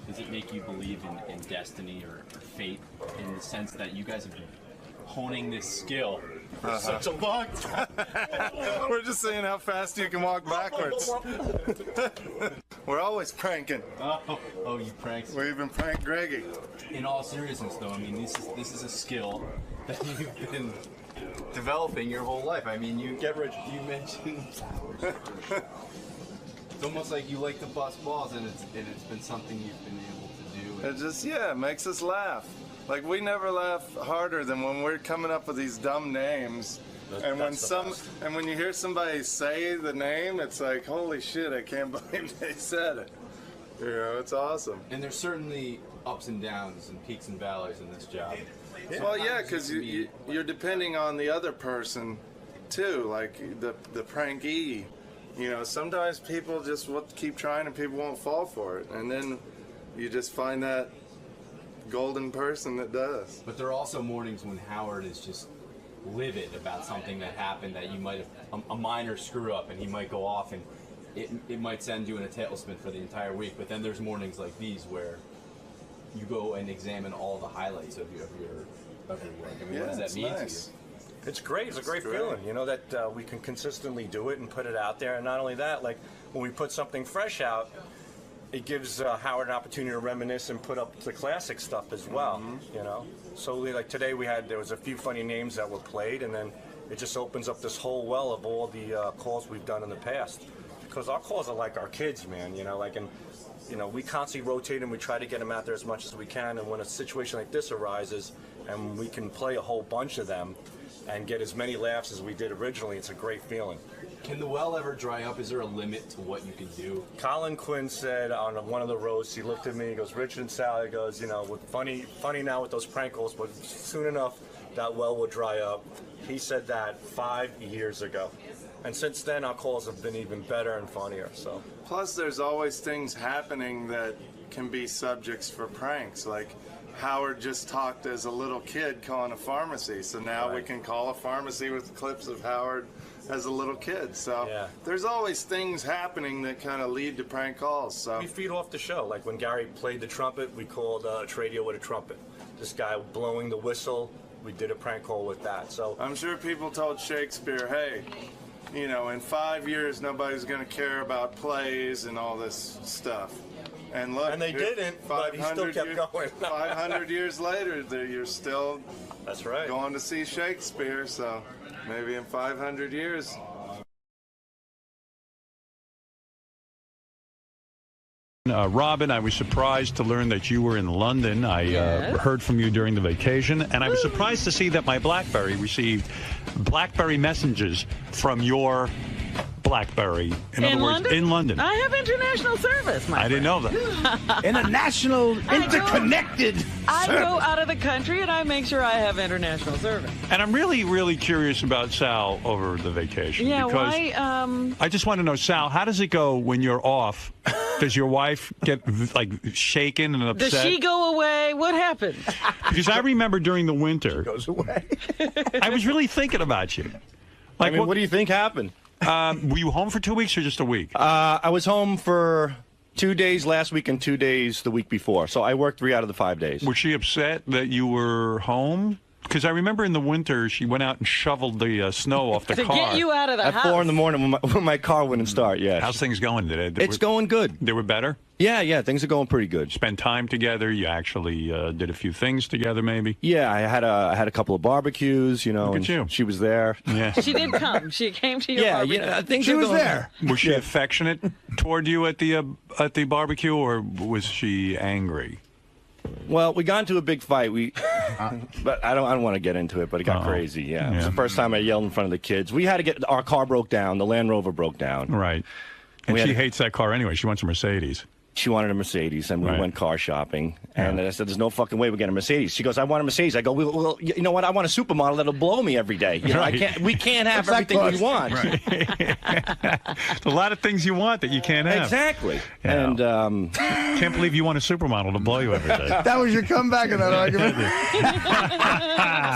does it make you believe in destiny or fate in the sense that you guys have been honing this skill for such a long time? We're just saying how fast you can walk backwards. We're always pranking. Oh, you pranks. We even prank Greggy. In all seriousness, though, I mean, this is a skill that you've been developing your whole life. I mean, you mentioned it's almost like you like to bust balls, and it's been something you've been able to do. It just, it makes us laugh. Like, we never laugh harder than when we're coming up with these dumb names. And when you hear somebody say the name, it's like, holy shit, I can't believe they said it. You know, it's awesome. And there's certainly ups and downs and peaks and valleys in this job. Well, yeah, because you're depending on the other person, too, like the prankee. You know, sometimes people just keep trying and people won't fall for it. And then you just find that golden person that does. But there are also mornings when Howard is just livid about something that happened that you might have, a minor screw up, and he might go off and it might send you in a tailspin for the entire week. But then there's mornings like these where you go and examine all the highlights of your work. I mean, what does that mean to you? It's great. It's a great feeling, you know, that we can consistently do it and put it out there. And not only that, like when we put something fresh out, it gives Howard an opportunity to reminisce and put up the classic stuff as well, you know. So like today there was a few funny names that were played, and then it just opens up this whole well of all the calls we've done in the past. Because our calls are like our kids, man, you know, like, and you know, we constantly rotate and we try to get them out there as much as we can. And when a situation like this arises and we can play a whole bunch of them and get as many laughs as we did originally, it's a great feeling. Can the well ever dry up? Is there a limit to what you can do? Colin Quinn said on one of the roasts, he looked at me, he goes, Richard and Sal, he goes, you know, with funny now with those prank calls, but soon enough that well will dry up. He said that 5 years ago. And since then, our calls have been even better and funnier. So. Plus, there's always things happening that can be subjects for pranks. Like Howard just talked as a little kid calling a pharmacy, so now we can call a pharmacy with clips of Howard as a little kid. So there's always things happening that kind of lead to prank calls. So we feed off the show. Like when Gary played the trumpet, we called Tradio with a trumpet. This guy blowing the whistle, we did a prank call with that. So I'm sure people told Shakespeare, hey, you know, in 5 years nobody's going to care about plays and all this stuff. And look, and they didn't, but he still kept going. 500 years later, you're still going to see Shakespeare, so maybe in 500 years. Robin, I was surprised to learn that you were in London. I heard from you during the vacation, and I was surprised to see that my BlackBerry received BlackBerry messages from your BlackBerry. In other words, London? in London. I have international service, my I didn't know that. International, interconnected I service. go out of the country and I make sure I have international service. And I'm really, really curious about Sal over the vacation. Yeah, because why? I just want to know, Sal, how does it go when you're off? Does your wife get like shaken and upset? Does she go away? What happened? Because I remember during the winter, goes away. I was really thinking about you. Like, I mean, what do you think happened? Were you home for 2 weeks or just a week? I was home for 2 days last week and 2 days the week before. So I worked 3 out of the 5 days. Was she upset that you were home? Because I remember in the winter she went out and shoveled the snow off the To car. get you out of the At house. 4 in the morning when my car wouldn't start, yeah. How's things going today? It's going good. They were better? Yeah, things are going pretty good. Spend time together. You actually did a few things together, maybe? Yeah, I had a couple of barbecues, you know. Look at and you. She was there. Yeah. She did come. She came to your barbecue. I think She was there. Was she affectionate toward you at the barbecue, or was she angry? Well, we got into a big fight. But I don't want to get into it. But it got crazy. Yeah, it was the first time I yelled in front of the kids. We had to get our car broke down. The Land Rover broke down. Right. And she hates that car anyway. She wants a Mercedes. She wanted a Mercedes, and we Right. went car shopping. And I said, "There's no fucking way we're getting a Mercedes." She goes, "I want a Mercedes." I go, "Well, you know what? I want a supermodel that'll blow me every day. You know, Right. we can't have What's that everything we cost? want." There's a lot of things you want that you can't have. Exactly. Yeah. And can't believe you want a supermodel to blow you every day. That was your comeback in that argument.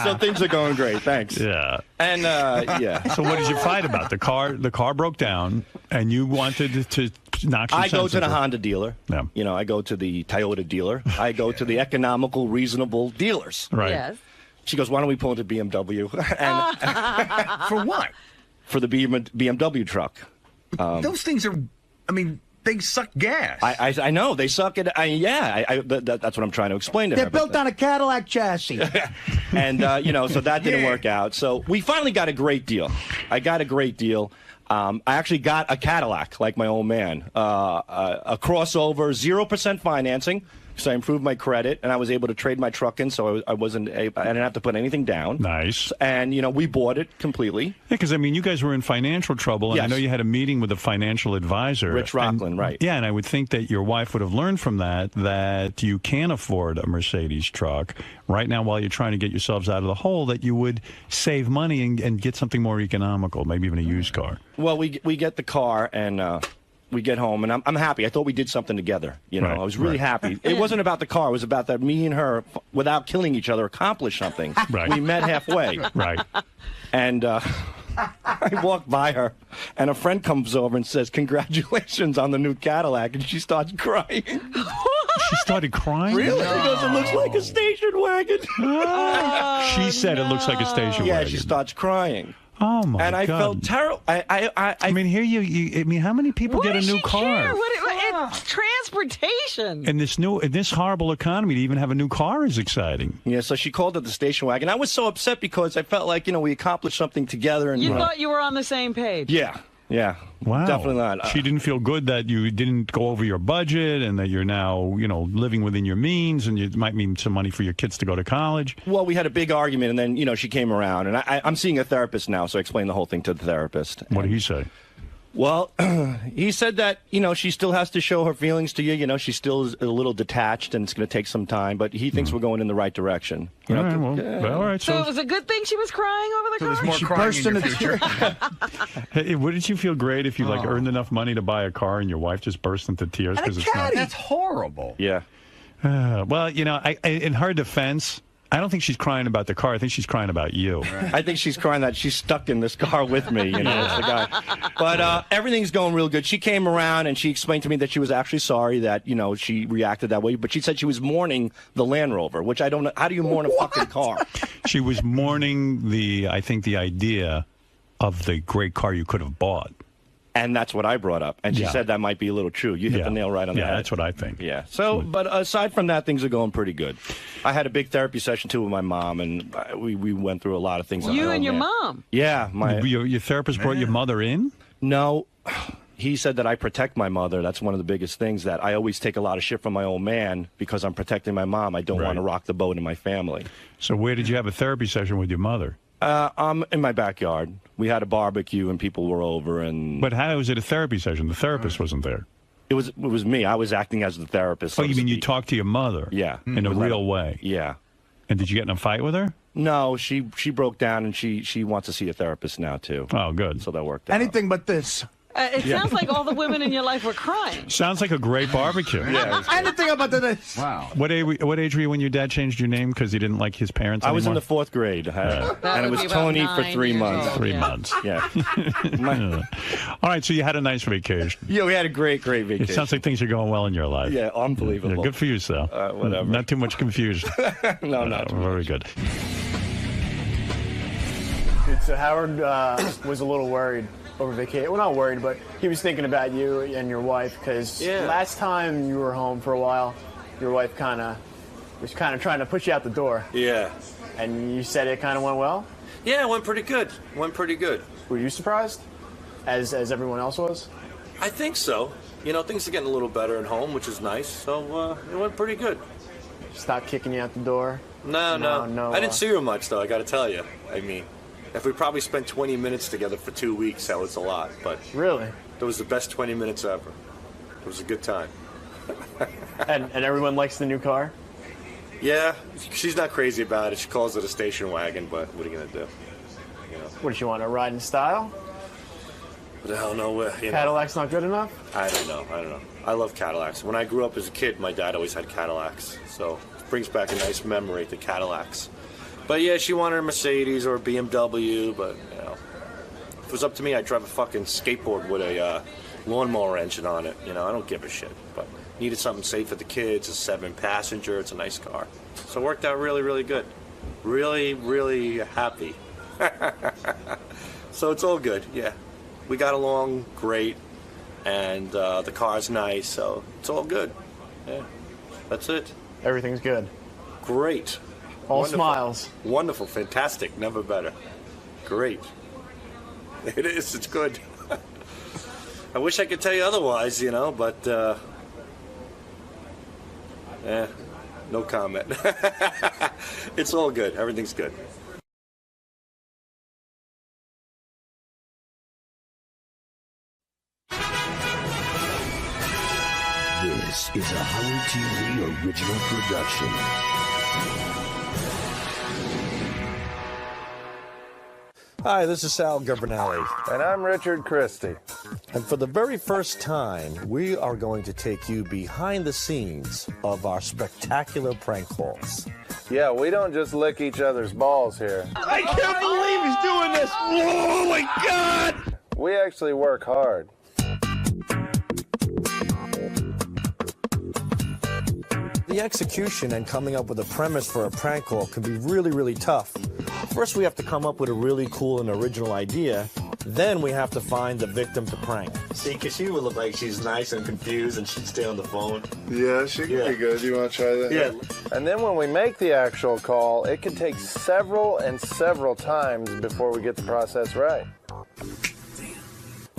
so things are going great. Thanks. Yeah. And yeah. So what did you fight about? The car broke down, and you wanted to knock some I go sense to the into it. Honda dealer. Yeah. You know, I go to the Toyota dealer. I go to the economical, reasonable dealers. Right. Yes. She goes, "Why don't we pull into BMW?" And For what? for the BMW truck. Those things are, I mean, they suck gas. I know they suck at. That's what I'm trying to explain to They're her. built on a Cadillac chassis. And you know, so that didn't work out. So we finally got a great deal. I got a great deal. I actually got a Cadillac, like my old man, a crossover, 0% financing. So I improved my credit, and I was able to trade my truck in, so I didn't have to put anything down. Nice. And you know, we bought it completely. Yeah, because I mean, you guys were in financial trouble, and I Yes. know you had a meeting with a financial advisor, Rich Rockland, right? Yeah, and I would think that your wife would have learned from that you can afford a Mercedes truck right now while you're trying to get yourselves out of the hole. That you would save money and get something more economical, maybe even a used car. Well, we get the car and we get home, and I'm happy. I thought we did something together. You know, Right, I was really right. happy. It wasn't about the car. It was about that me and her, without killing each other, accomplished something. Right. We met halfway. Right. And I walked by her, and a friend comes over and says, "Congratulations on the new Cadillac," and she starts crying. She started crying? Really? She goes, "It looks like a station wagon." She said it looks like a station Yeah, wagon. she starts crying. Oh my And I God. felt terrible. I mean, here I mean, how many people Why get a does new she car? care? It's transportation. In this horrible economy, to even have a new car is exciting. Yeah, so she called it the station wagon. I was so upset because I felt like, you know, we accomplished something together. And You thought you were on the same page. Yeah. Wow. Definitely not. She didn't feel good that you didn't go over your budget and that you're now, you know, living within your means and it might mean some money for your kids to go to college. Well, we had a big argument, and then, you know, she came around, and I'm seeing a therapist now, so I explained the whole thing to the therapist. What did he say? Well, he said that, you know, she still has to show her feelings to you. You know, she still is a little detached, and it's going to take some time, but he thinks we're going in the right direction. You know, all right, all right. So it was a good thing she was crying over the car? there's more She crying burst in your into future. Hey, wouldn't you feel great if you like earned enough money to buy a car and your wife just burst into tears because it's not? That's horrible. Yeah. Well, you know, in her defense, I don't think she's crying about the car. I think she's crying about you. I think she's crying that she's stuck in this car with me, you know, it's the guy. But everything's going real good. She came around and she explained to me that she was actually sorry that, you know, she reacted that way. But she said she was mourning the Land Rover, which I don't know. How do you mourn a fucking car? She was mourning the idea of the great car you could have bought. And that's what I brought up. And she Yeah. said that might be a little true. You hit the nail right on the head. Yeah, that's what I think. Yeah. So, but aside from that, things are going pretty good. I had a big therapy session, too, with my mom, and we went through a lot of things. You and your mom? Yeah. Your therapist brought your mother in? No. He said that I protect my mother. That's one of the biggest things, that I always take a lot of shit from my old man because I'm protecting my mom. I don't want to rock the boat in my family. So where did you have a therapy session with your mother? In my backyard. We had a barbecue and people were over. And But how was it a therapy session? The therapist wasn't there. It was me. I was acting as the therapist. Oh, you mean you talked to your mother? Yeah. In a Was real that- way? Yeah. And did you get in a fight with her? No, she broke down and she wants to see a therapist now too. Oh, good. So that worked out. Anything but this. It Yeah. sounds like all the women in your life were crying. Sounds like a great barbecue. I didn't think about that. Wow. What age were you when your dad changed your name because he didn't like his parents I was in anymore? the 4th grade, and it was would be about Tony for 9 3 years months. old, 3 yeah. months. Yeah. All right, so you had a nice vacation. Yeah, we had a great vacation. It sounds like things are going well in your life. Yeah, unbelievable. Yeah, good for you, Sal. Whatever. Not too much confusion. No, not too Very good. So Howard was a little worried over vacation. Well, not worried, but he was thinking about you and your wife because last time you were home for a while, your wife was trying to push you out the door. Yeah. And you said it kind of went well? Yeah, it went pretty good. Were you surprised, as everyone else was? I think so. You know, things are getting a little better at home, which is nice. So it went pretty good. Stop kicking you out the door? No. No, I didn't see her much, though, I got to tell you. I mean, if we probably spent 20 minutes together for 2 weeks, that was a lot. But really, it was the best 20 minutes ever. It was a good time. and everyone likes the new car? Yeah, she's not crazy about it. She calls it a station wagon, but what are you going to do? You know. What, does she want to ride in style? What the hell, no way. Cadillac's not good enough? I don't know. I love Cadillacs. When I grew up as a kid, my dad always had Cadillacs. So it brings back a nice memory to Cadillacs. But yeah, she wanted a Mercedes or a BMW, but you know, if it was up to me, I'd drive a fucking skateboard with a lawnmower engine on it. You know, I don't give a shit. But needed something safe for the kids, a 7-passenger, it's a nice car. So it worked out really, really good. Really, really happy. So it's all good, yeah. We got along great, and the car's nice, so it's all good. Yeah, that's it. Everything's good. Great. All Wonderful. smiles. Wonderful, fantastic, never better. Great. It is, it's good. I wish I could tell you otherwise, you know, but, no comment. It's all good, everything's good. This is a Howard TV original production. Hi, this is Sal Governelli. And I'm Richard Christie. And for the very first time, we are going to take you behind the scenes of our spectacular prank calls. Yeah, we don't just lick each other's balls here. I can't believe he's doing this. Oh, my God. We actually work hard. The execution and coming up with a premise for a prank call can be really, really tough. First, we have to come up with a really cool and original idea. Then we have to find the victim to prank. See, because she would look like she's nice and confused and she'd stay on the phone. Yeah, she could be good. You want to try that? Yeah. And then when we make the actual call, it can take several times before we get the process right.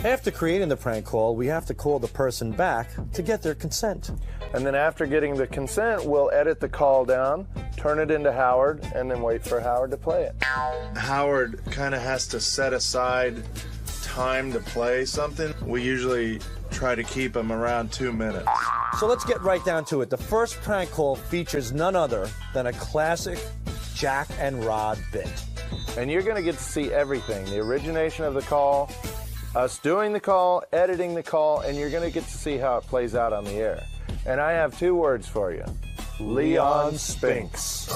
After creating the prank call, we have to call the person back to get their consent. And then after getting the consent, we'll edit the call down, turn it into Howard, and then wait for Howard to play it. Howard kind of has to set aside time to play something. We usually try to keep him around 2 minutes. So let's get right down to it. The first prank call features none other than a classic Jack and Rod bit. And you're going to get to see everything, the origination of the call, us doing the call, editing the call, and you're going to get to see how it plays out on the air. And I have 2 words for you. Leon Spinks.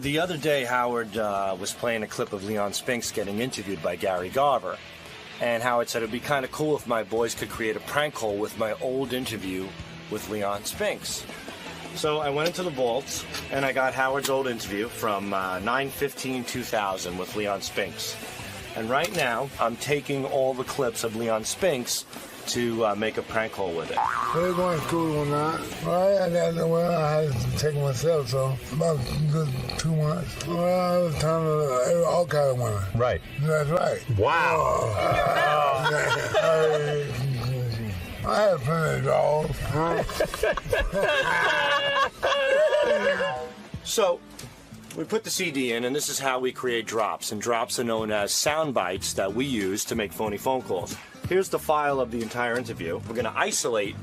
The other day, Howard was playing a clip of Leon Spinks getting interviewed by Gary Garver. And Howard said it would be kind of cool if my boys could create a prank call with my old interview with Leon Spinks. So I went into the vaults, and I got Howard's old interview from 9/15/2000 with Leon Spinks. And right now, I'm taking all the clips of Leon Spinks to make a prank call with it. We're going to school one night. Well, I had to take myself, so about good 2 months. Well, I was trying to all kind of women. Right. That's right. Wow. I had plenty of dolls. So, we put the CD in, and this is how we create drops. And drops are known as sound bites that we use to make phony phone calls. Here's the file of the entire interview. We're going to isolate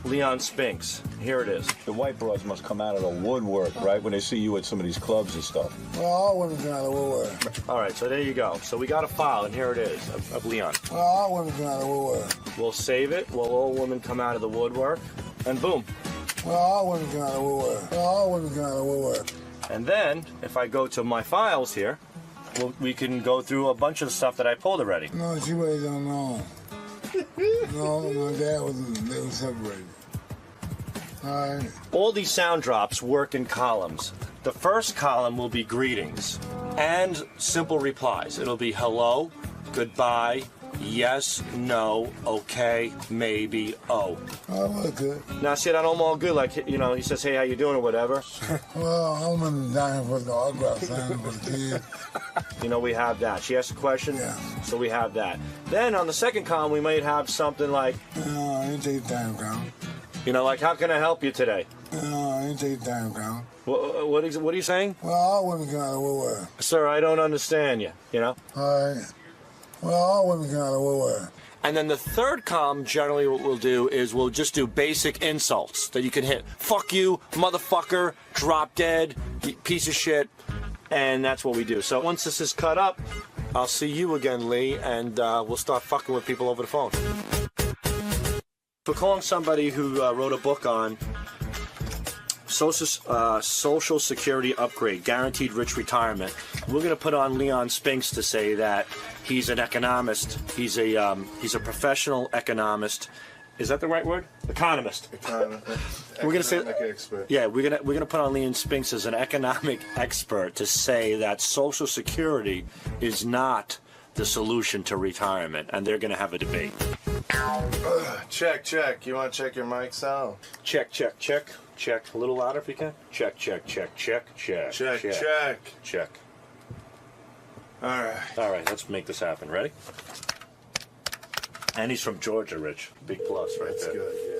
Leon Spinks. Here it is. The white broads must come out of the woodwork, right, when they see you at some of these clubs and stuff. Well, all women come out of the woodwork. All right, so there you go. So we got a file, and here it is of Leon. Well, all women come out of the woodwork. We'll save it. We'll all women come out of the woodwork, and boom. Well, all women come out of the woodwork. Well, all women come out of the woodwork. And then, if I go to my files here, we can go through a bunch of stuff that I pulled already. No, she really don't know. No, my dad they were separated. All right. All these sound drops work in columns. The first column will be greetings and simple replies. It'll be hello, goodbye, yes, no, okay, maybe, oh. Oh, well, good. Now, see that I'm all good, like, you know, he says, hey, how you doing, or whatever. Well, I'm in the dining for the autograph signing for the kids. You know, we have that. She asked a question, yeah. So we have that. Then on the second column, we might have something like, no, I ain't take time count. You know, like, how can I help you today? No, I ain't take time count. What are you saying? Well, all women come out of the woodwork. Sir, I don't understand you, you know? All right. Well, all women come out of the woodwork. And then the third column, generally what we'll do is we'll just do basic insults that you can hit. Fuck you, motherfucker, drop dead, piece of shit. And that's what we do. So once this is cut up, I'll see you again, Lee, and we'll start fucking with people over the phone. We're calling somebody who wrote a book on Social Security Upgrade, Guaranteed Rich Retirement. We're going to put on Leon Spinks to say that he's an economist. He's a professional economist. Is that the right word? Economist. We're going to say expert. Yeah, we're gonna put on Leon Spinks as an economic expert to say that Social Security is not the solution to retirement, and they're going to have a debate. Check. You want to check your mics out? Check. A little louder if you can. Check. Check. All right, let's make this happen. Ready? And he's from Georgia, Rich. Big plus right That's there. good, yeah.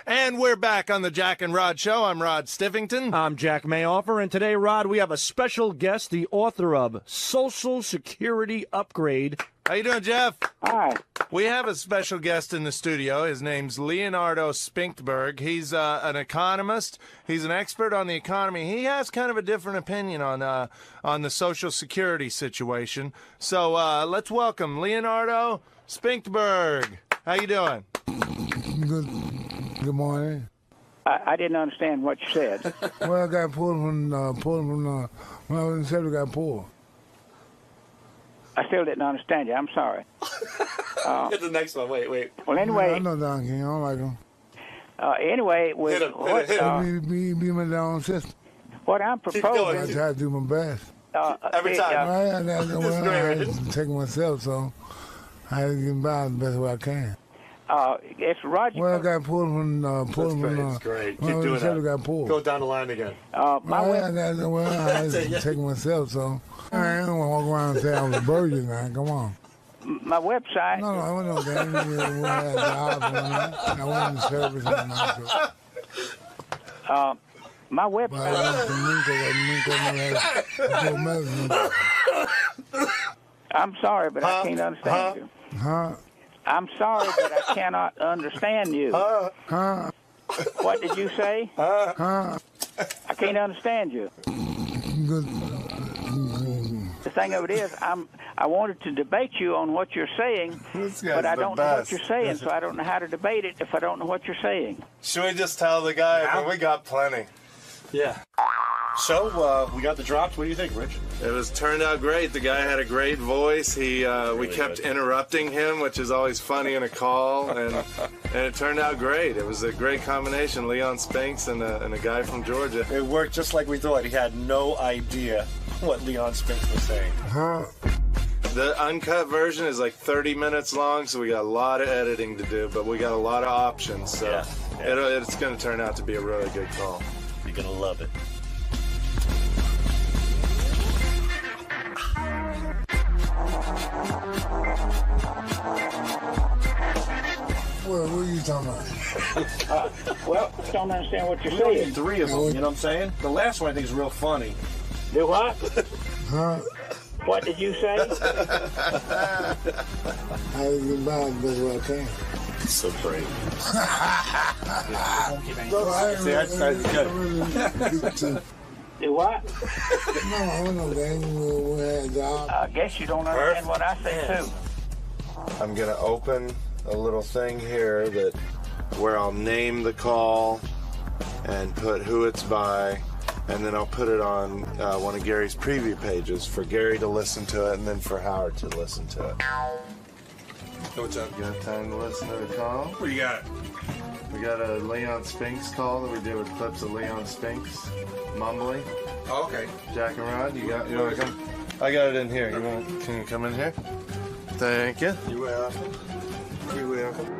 And we're back on the Jack and Rod Show. I'm Rod Stivington. I'm Jack Mayoffer, and today, Rod, we have a special guest, the author of Social Security Upgrade. How you doing, Jeff? Hi. We have a special guest in the studio. His name's Leonardo Spinkberg. He's an economist. He's an expert on the economy. He has kind of a different opinion on the Social Security situation. So let's welcome Leonardo Spinkberg. How you doing? Good morning. I didn't understand what you said. Well, I got pulled from when I was in Seattle, got pulled. I still didn't understand you. I'm sorry. Get the next one. Wait. Well, anyway. I know Don King. I don't like him. Anyway, with be my down system. What I'm proposing. I try to do my best. Every time. I had to take myself, so I had to get by the best way I can. It's Roger. Well, I got pulled from That's great. Keep doing that. Got pulled. Go down the line again. I had to take myself, so I don't want to walk around and say I was a virgin now. Come on. My website. No, I wasn't no game. I went in the service and my website. I'm sorry, but I can't understand you. I'm sorry, but I cannot understand you. What did you say? I can't understand you. The thing of it is, I wanted to debate you on what you're saying, but I don't know what you're saying, so I don't know how to debate it if I don't know what you're saying. Should we just tell the guy? Yeah. We got plenty. Yeah. So, we got the drops. What do you think, Rich? It turned out great. The guy had a great voice. We kept interrupting him, which is always funny in a call, and it turned out great. It was a great combination, Leon Spinks and a guy from Georgia. It worked just like we thought. He had no idea what Leon Spinks was saying. The uncut version is like 30 minutes long, so we got a lot of editing to do, but we got a lot of options, so it's going to turn out to be a really good call. You're going to love it. What are you talking about? Well, I don't understand what you're saying. Three of them, you know what I'm saying? The last one I think is real funny. Do what? What did you say? I had to get by the best way I can. So great. See, that's good. Do what? No, I don't know, gang. We had a job. I guess you don't understand what I say, too. I'm gonna open a little thing here that where I'll name the call and put who it's by, and then I'll put it on one of Gary's preview pages for Gary to listen to it, and then for Howard to listen to it. What's up? You got time to listen to the call? What you got? We got a Leon Spinks call that we did with clips of Leon Spinks mumbling. Oh, okay. Jack and Rod, you want to come? I got it in here. Can you come in here? Thank you. You're welcome. You're welcome.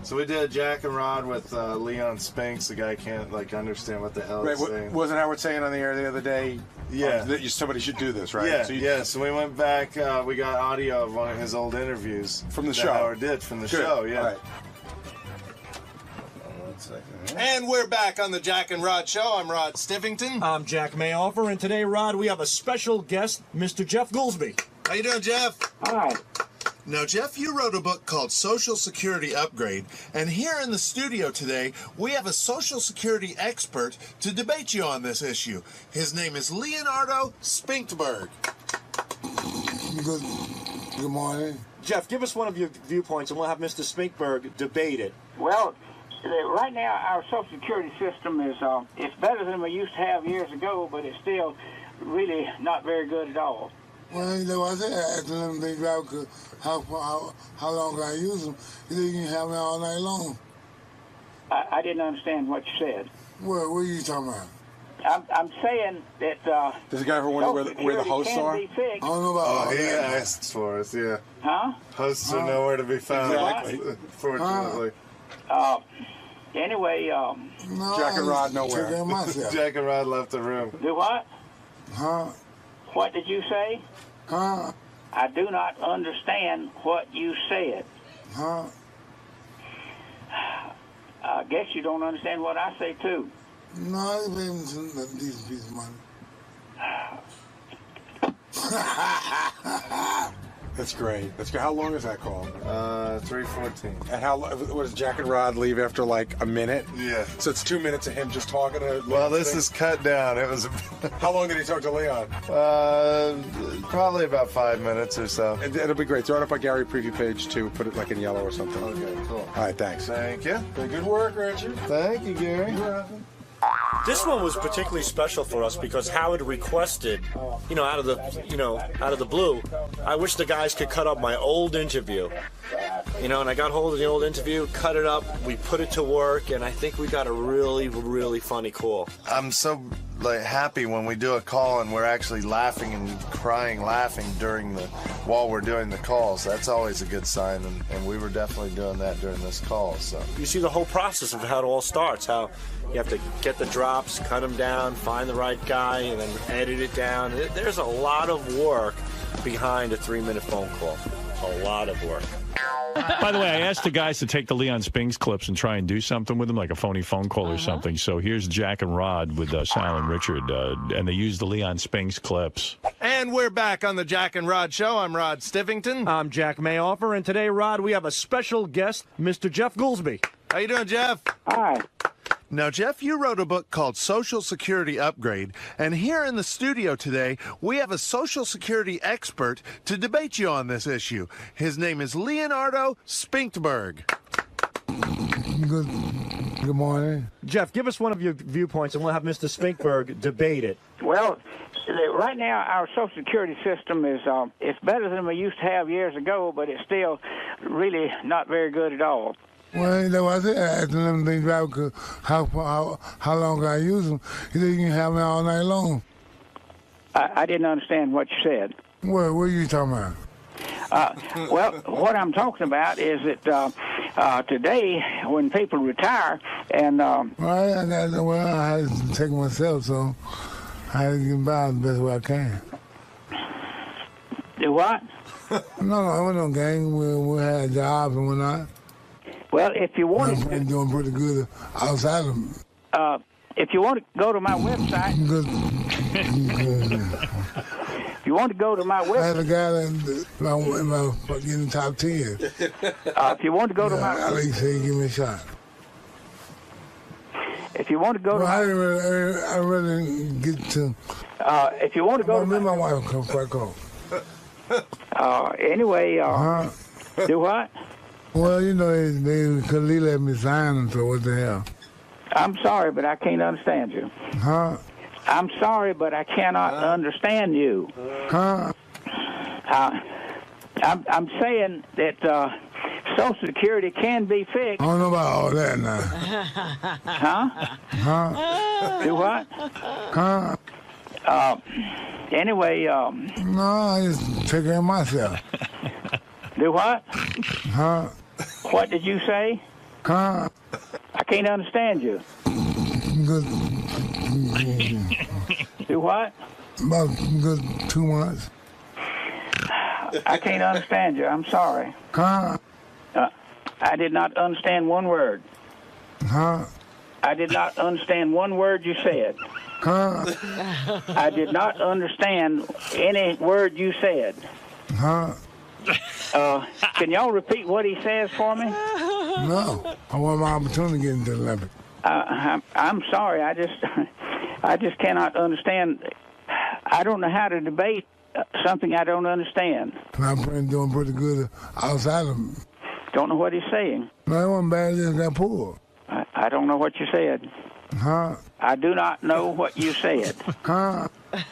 So we did Jack and Rod with Leon Spinks. The guy can't understand what the hell he's saying. Wasn't Howard saying on the air the other day? Yeah. That somebody should do this, right? Yeah. So we went back. We got audio of one of his old interviews from the that show. Howard did from the show. Yeah. All right. 1 second. And we're back on the Jack and Rod Show. I'm Rod Stivington. I'm Jack Mayoffer, and today, Rod, we have a special guest, Mr. Jeff Goolsby. How you doing, Jeff? Hi. Now, Jeff, you wrote a book called Social Security Upgrade, and here in the studio today, we have a Social Security expert to debate you on this issue. His name is Leonardo Spinkberg. Good morning. Jeff, give us one of your viewpoints, and we'll have Mr. Spinkberg debate it. Well, right now our Social Security system is it's better than we used to have years ago, but it's still really not very good at all. Well, you know what I said, after them big drive, how long can I use them? You think you can have me all night long? I didn't understand what you said. What are you talking about? I'm saying that Does the guy ever wonder where the hosts are? I don't know about he that. asked for us, yeah. Huh? Hosts are nowhere to be found, Exactly. fortunately. Anyway, No, Jack and Rod I took care nowhere. of myself. Jack and Rod left the room. do what? Huh? What did you say? Huh? I do not understand what you said. Huh? I guess you don't understand what I say, too. No, I ain't paying some decent piece of money. That's great. That's good. How long is that call? 3:14. And what does Jack and Rod leave after like a minute? Yeah. So it's 2 minutes of him just talking to. Well, this is cut down. It was. How long did he talk to Leon? Probably about 5 minutes or so. And it'll be great. Throw it up on Gary preview page too. Put it like in yellow or something. Okay, cool. All right, thanks. Thank you. Good work, Richard. Thank you, Gary. This one was particularly special for us because Howard requested, out of the blue, I wish the guys could cut up my old interview. And I got hold of the old interview, cut it up, we put it to work, and I think we got a really, really funny call. I'm so happy when we do a call and we're actually laughing and crying, laughing while we're doing the calls. That's always a good sign, and we were definitely doing that during this call. So You see the whole process of how it all starts, how you have to get the drops, cut them down, find the right guy, and then edit it down. There's a lot of work behind a 3-minute phone call. A lot of work. By the way, I asked the guys to take the Leon Spinks clips and try and do something with them, like a phony phone call or something. So here's Jack and Rod with Sal and Richard, and they used the Leon Spinks clips. And we're back on the Jack and Rod Show. I'm Rod Stivington. I'm Jack Mayoffer, and today, Rod, we have a special guest, Mr. Jeff Goolsby. How you doing, Jeff? Hi. Now, Jeff, you wrote a book called Social Security Upgrade, and here in the studio today, we have a Social Security expert to debate you on this issue. His name is Leonardo Spinkberg. Good morning. Jeff, give us one of your viewpoints, and we'll have Mr. Spinkberg debate it. Well, right now our Social Security system is it's better than we used to have years ago, but it's still really not very good at all. Well, you know what I said, after them big drive, how long can I use them? You think you can have me all night long? I didn't understand what you said. What are you talking about? Well, what I'm talking about is that today, when people retire, and I had to take myself, so I had to get by the best way I can. Do what? No, I went on gang. We had jobs and whatnot. Well, if you want to, I'm doing pretty good outside of. If you want to go to my website, Good. if you you want to go to my I website, had a guy in my fucking top 10. if you want to go to my, I say, give me a shot. if you want to go to, I really get to. if you want to go to, me and my wife come back home. anyway, do what? Well, you know, they could let me sign them, so what the hell? I'm sorry, but I can't understand you. Huh? I'm sorry, but I cannot understand you. Huh? I'm saying that Social Security can be fixed. I don't know about all that now. Huh? Huh? Do what? Huh? Anyway, no, I just take care of myself. Do what? Huh? What did you say? Huh? I can't understand you. Good. Do what? About good 2 months. I can't understand you. I'm sorry. Huh? I did not understand one word. Huh? I did not understand one word you said. Huh? I did not understand any word you said. Huh? Can y'all repeat what he says for me? No. I want my opportunity to get into the Olympics. I'm sorry. I just cannot understand. I don't know how to debate something I don't understand. I'm doing pretty good outside of them. Don't know what he's saying. No, it wasn't bad. Just got pulled. I don't know what you said. Huh? I do not know what you said. Huh?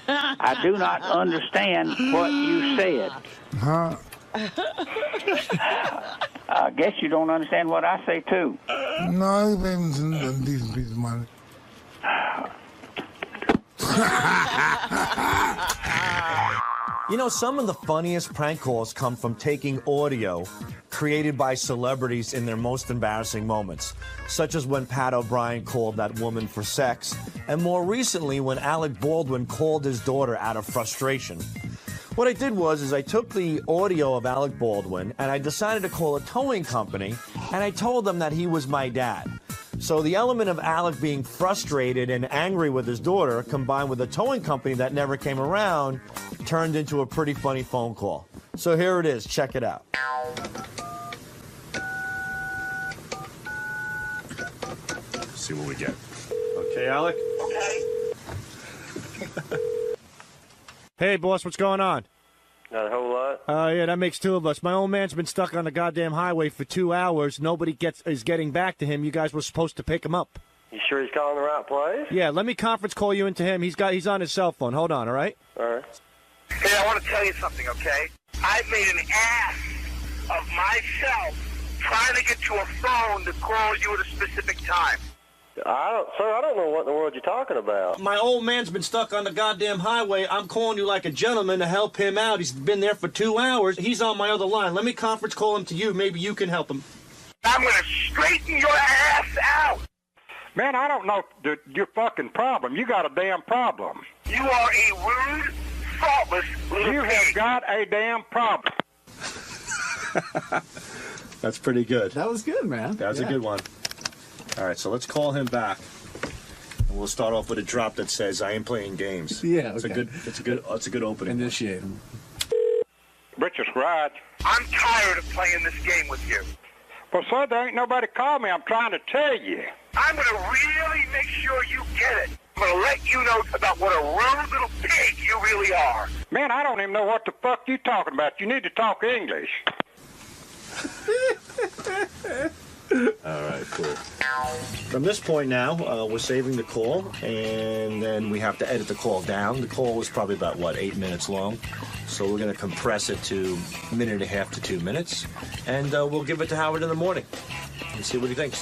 I do not understand what you said. Huh? I guess you don't understand what I say, too. No, he's paying a decent piece of money. You know, some of the funniest prank calls come from taking audio created by celebrities in their most embarrassing moments, such as when Pat O'Brien called that woman for sex, and more recently when Alec Baldwin called his daughter out of frustration. What I did was I took the audio of Alec Baldwin and I decided to call a towing company, and I told them that he was my dad. So the element of Alec being frustrated and angry with his daughter, combined with a towing company that never came around, turned into a pretty funny phone call. So here it is. Check it out. See what we get. Okay, Alec? Okay. Hey, boss, what's going on? Not a whole lot. Yeah, that makes two of us. My old man's been stuck on the goddamn highway for 2 hours. Nobody is getting back to him. You guys were supposed to pick him up. You sure he's calling the right place? Yeah, let me conference call you into him. He's on his cell phone. Hold on, all right? All right. Hey, I want to tell you something, okay? I've made an ass of myself trying to get to a phone to call you at a specific time. Sir, I don't know what in the world you're talking about. My old man's been stuck on the goddamn highway. I'm calling you like a gentleman to help him out. He's been there for 2 hours. He's on my other line. Let me conference call him to you. Maybe you can help him. I'm going to straighten your ass out. Man, I don't know your fucking problem. You got a damn problem. You are a rude, thoughtless little You have got a damn problem. That's pretty good. That was good, man. That was a good one. All right, so let's call him back. And we'll start off with a drop that says, "I ain't playing games." Yeah, It's a good opening. Initiate him. Richard Scratch. I'm tired of playing this game with you. Well, sir, there ain't nobody called me. I'm trying to tell you. I'm going to really make sure you get it. I'm going to let you know about what a rude little pig you really are. Man, I don't even know what the fuck you talking about. You need to talk English. All right, cool. From this point now, we're saving the call, and then we have to edit the call down. The call was probably about, 8 minutes long? So we're going to compress it to 1.5 minutes to 2 minutes, and we'll give it to Howard in the morning and see what he thinks.